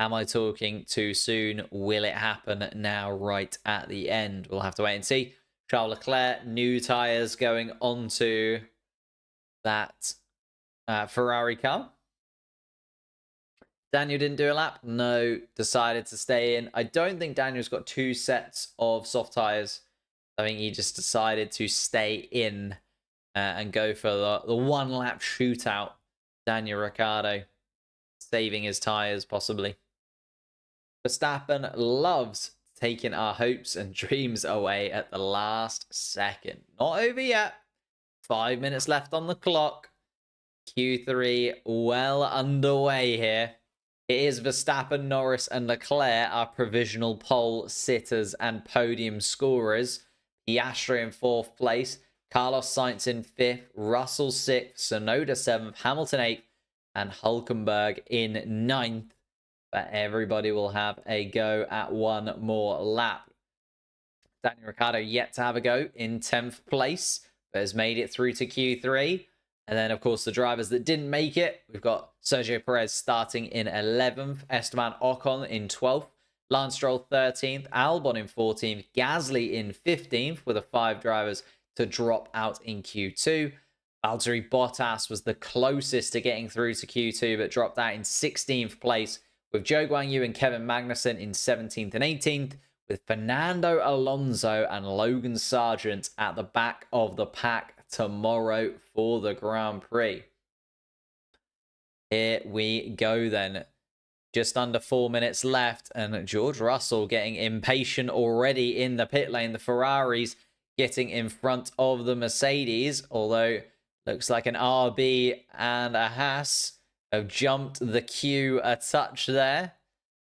[SPEAKER 1] Am I talking too soon? Will it happen now right at the end? We'll have to wait and see. Charles Leclerc, new tyres going onto that Ferrari car. Daniel didn't do a lap. No, decided to stay in. I don't think Daniel's got 2 sets of soft tyres. I think he just decided to stay in and go for the 1 lap shootout. Daniel Ricciardo saving his tyres possibly. Verstappen loves taking our hopes and dreams away at the last second. Not over yet. 5 minutes left on the clock. Q3 well underway here. It is Verstappen, Norris, and Leclerc, our provisional pole sitters and podium scorers. Piastri in 4th place. Carlos Sainz in 5th. Russell 6th. Tsunoda 7th. Hamilton 8th. And Hulkenberg in 9th. But everybody will have a go at one more lap. Daniel Ricciardo yet to have a go in 10th place, but has made it through to Q3. And then, of course, the drivers that didn't make it, we've got Sergio Perez starting in 11th, Esteban Ocon in 12th, Lance Stroll 13th, Albon in 14th, Gasly in 15th with the 5 drivers to drop out in Q2. Valtteri Bottas was the closest to getting through to Q2, but dropped out in 16th place, with Zhou Guanyu and Kevin Magnussen in 17th and 18th, with Fernando Alonso and Logan Sargent at the back of the pack tomorrow for the Grand Prix. Here we go then. Just under 4 minutes left, and George Russell getting impatient already in the pit lane. The Ferraris getting in front of the Mercedes, although looks like an RB and a Haas have jumped the queue a touch there.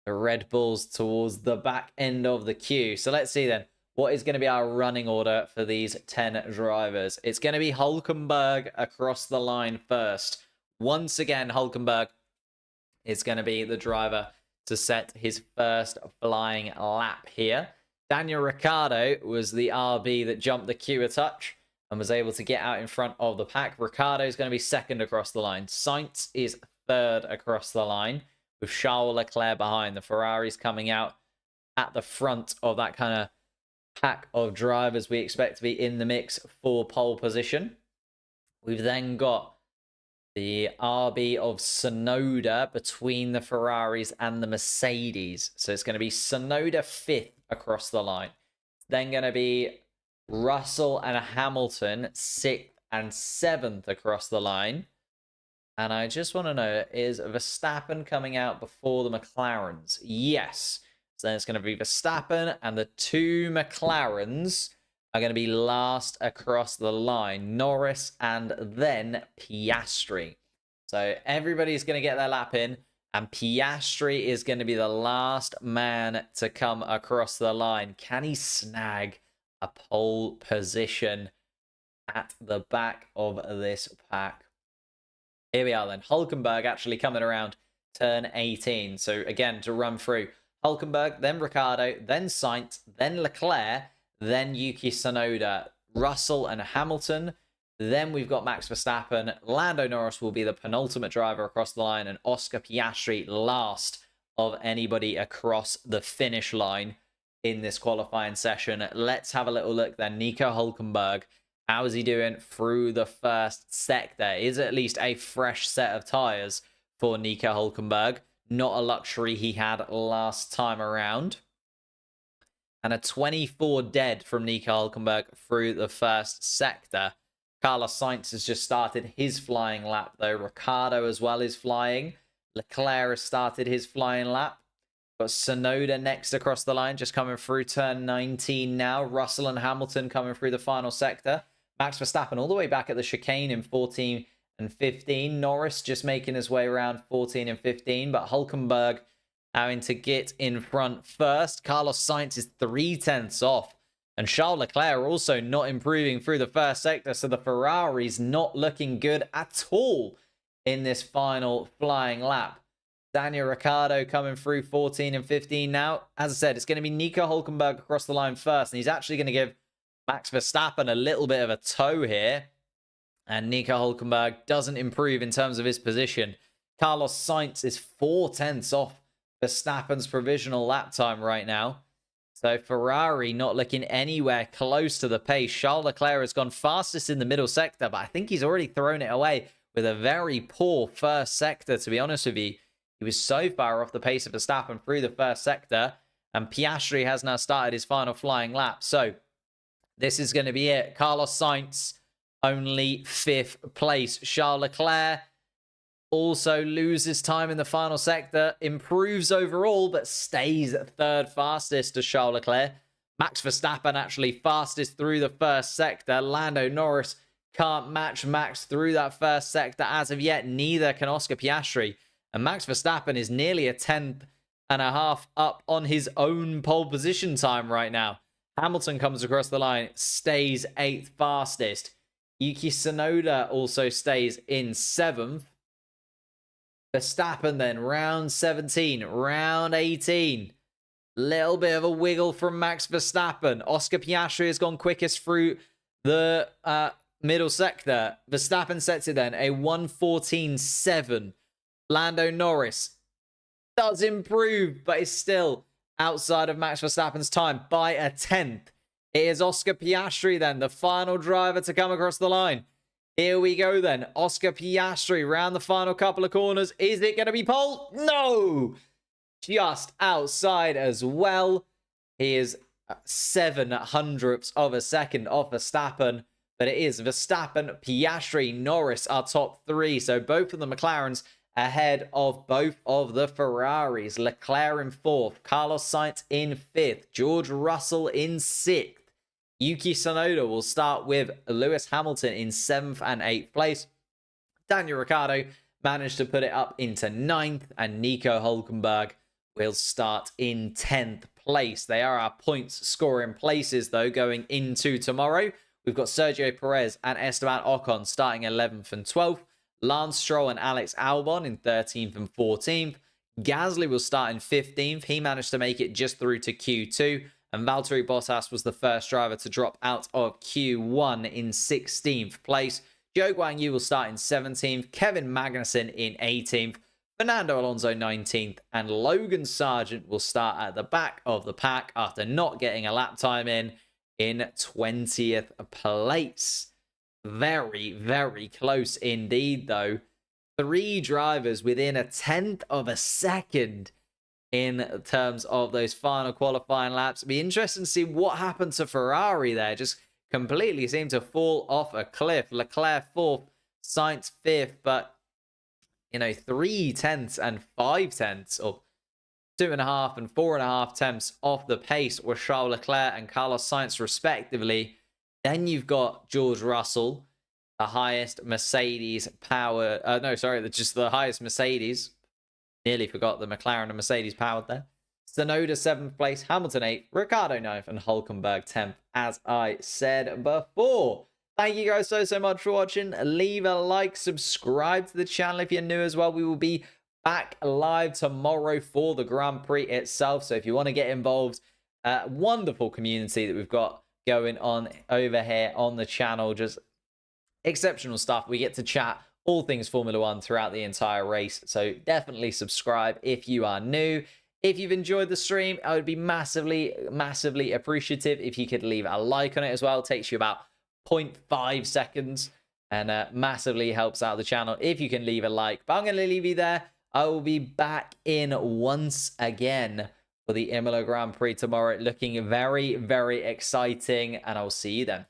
[SPEAKER 1] The Red Bulls towards the back end of the queue. So let's see then, what is going to be our running order for these 10 drivers? It's going to be Hülkenberg across the line first. Once again, Hülkenberg is going to be the driver to set his first flying lap here. Daniel Ricciardo was the RB that jumped the queue a touch and was able to get out in front of the pack. Ricciardo is going to be second across the line. Sainz is third across the line, with Charles Leclerc behind. The Ferraris coming out at the front of that kind of pack of drivers we expect to be in the mix for pole position. We've then got the RB of Tsunoda between the Ferraris and the Mercedes. So it's going to be Tsunoda 5th across the line. Then going to be Russell and Hamilton 6th and 7th across the line. And I just want to know, is Verstappen coming out before the McLarens? Yes. So then it's going to be Verstappen, and the 2 McLarens are going to be last across the line. Norris and then Piastri. So everybody's going to get their lap in, and Piastri is going to be the last man to come across the line. Can he snag a pole position at the back of this pack? Here we are then. Hülkenberg actually coming around turn 18. So again, to run through, Hülkenberg, then Ricciardo, then Sainz, then Leclerc, then Yuki Tsunoda, Russell and Hamilton. Then we've got Max Verstappen. Lando Norris will be the penultimate driver across the line, and Oscar Piastri last of anybody across the finish line in this qualifying session. Let's have a little look then. Nico Hülkenberg, how is he doing through the first sector? Is it at least a fresh set of tyres for Nico Hülkenberg? Not a luxury he had last time around. And a 24 dead from Nico Hülkenberg through the first sector. Carlos Sainz has just started his flying lap, though. Ricciardo as well is flying. Leclerc has started his flying lap. Got Tsunoda next across the line, just coming through turn 19 now. Russell and Hamilton coming through the final sector. Max Verstappen all the way back at the chicane in 14 and 15. Norris just making his way around 14 and 15, but Hülkenberg having to get in front first. Carlos Sainz is 3/10 off, and Charles Leclerc also not improving through the first sector, so the Ferrari's not looking good at all in this final flying lap. Daniel Ricciardo coming through 14 and 15 now. As I said, it's going to be Nico Hülkenberg across the line first, and he's actually going to give Max Verstappen a little bit of a tow here. And Nico Hülkenberg doesn't improve in terms of his position. Carlos Sainz is 4/10 off Verstappen's provisional lap time right now. So Ferrari not looking anywhere close to the pace. Charles Leclerc has gone fastest in the middle sector, but I think he's already thrown it away with a very poor first sector, to be honest with you. He was so far off the pace of Verstappen through the first sector, and Piastri has now started his final flying lap. So this is going to be it. Carlos Sainz, only 5th place. Charles Leclerc also loses time in the final sector, improves overall, but stays at 3rd fastest to Charles Leclerc. Max Verstappen actually fastest through the first sector. Lando Norris can't match Max through that first sector as of yet. Neither can Oscar Piastri. And Max Verstappen is nearly a 10th and a half up on his own pole position time right now. Hamilton comes across the line, stays 8th fastest. Yuki Tsunoda also stays in 7th. Verstappen then, round 17, round 18. Little bit of a wiggle from Max Verstappen. Oscar Piastri has gone quickest through the middle sector. Verstappen sets it then, a 1:14.7. Lando Norris does improve, but is still outside of Max Verstappen's time by a tenth. It is Oscar Piastri then, the final driver to come across the line. Here we go then. Oscar Piastri round the final couple of corners. Is it going to be pole? No! Just outside as well. He is 0.07 of a second off Verstappen. But it is Verstappen, Piastri, Norris are top three. So both of the McLarens ahead of both of the Ferraris. Leclerc in fourth, Carlos Sainz in fifth, George Russell in sixth. Yuki Tsunoda will start with Lewis Hamilton in 7th and 8th place. Daniel Ricciardo managed to put it up into 9th, and Nico Hülkenberg will start in 10th place. They are our points scoring places, though, going into tomorrow. We've got Sergio Perez and Esteban Ocon starting 11th and 12th. Lance Stroll and Alex Albon in 13th and 14th. Gasly will start in 15th. He managed to make it just through to Q2. And Valtteri Bottas was the first driver to drop out of Q1 in 16th place. Zhou Guanyu will start in 17th. Kevin Magnussen in 18th. Fernando Alonso 19th. And Logan Sargent will start at the back of the pack after not getting a lap time in 20th place. Very, very close indeed, though. 3 drivers within a tenth of a second in terms of those final qualifying laps. It'd be interesting to see what happened to Ferrari there. Just completely seemed to fall off a cliff. Leclerc 4th, Sainz 5th, but, 3 tenths and 5 tenths, or 2.5 and 4.5 tenths off the pace were Charles Leclerc and Carlos Sainz, respectively. Then you've got George Russell, the highest Mercedes power. Just the highest Mercedes. Nearly forgot the McLaren and Mercedes powered there. Tsunoda 7th place, Hamilton 8th, Ricciardo 9th, and Hülkenberg 10th, as I said before. Thank you guys so much for watching. Leave a like, subscribe to the channel if you're new as well. We will be back live tomorrow for the Grand Prix itself. So if you want to get involved, wonderful community that we've got going on over here on the channel. Just exceptional stuff. We get to chat all things Formula One throughout the entire race. So definitely subscribe if you are new. If you've enjoyed the stream, I would be massively, massively appreciative if you could leave a like on it as well. It takes you about 0.5 seconds and massively helps out the channel if you can leave a like. But I'm going to leave you there. I will be back in once again for the Imola Grand Prix tomorrow. Looking very, very exciting, and I'll see you then.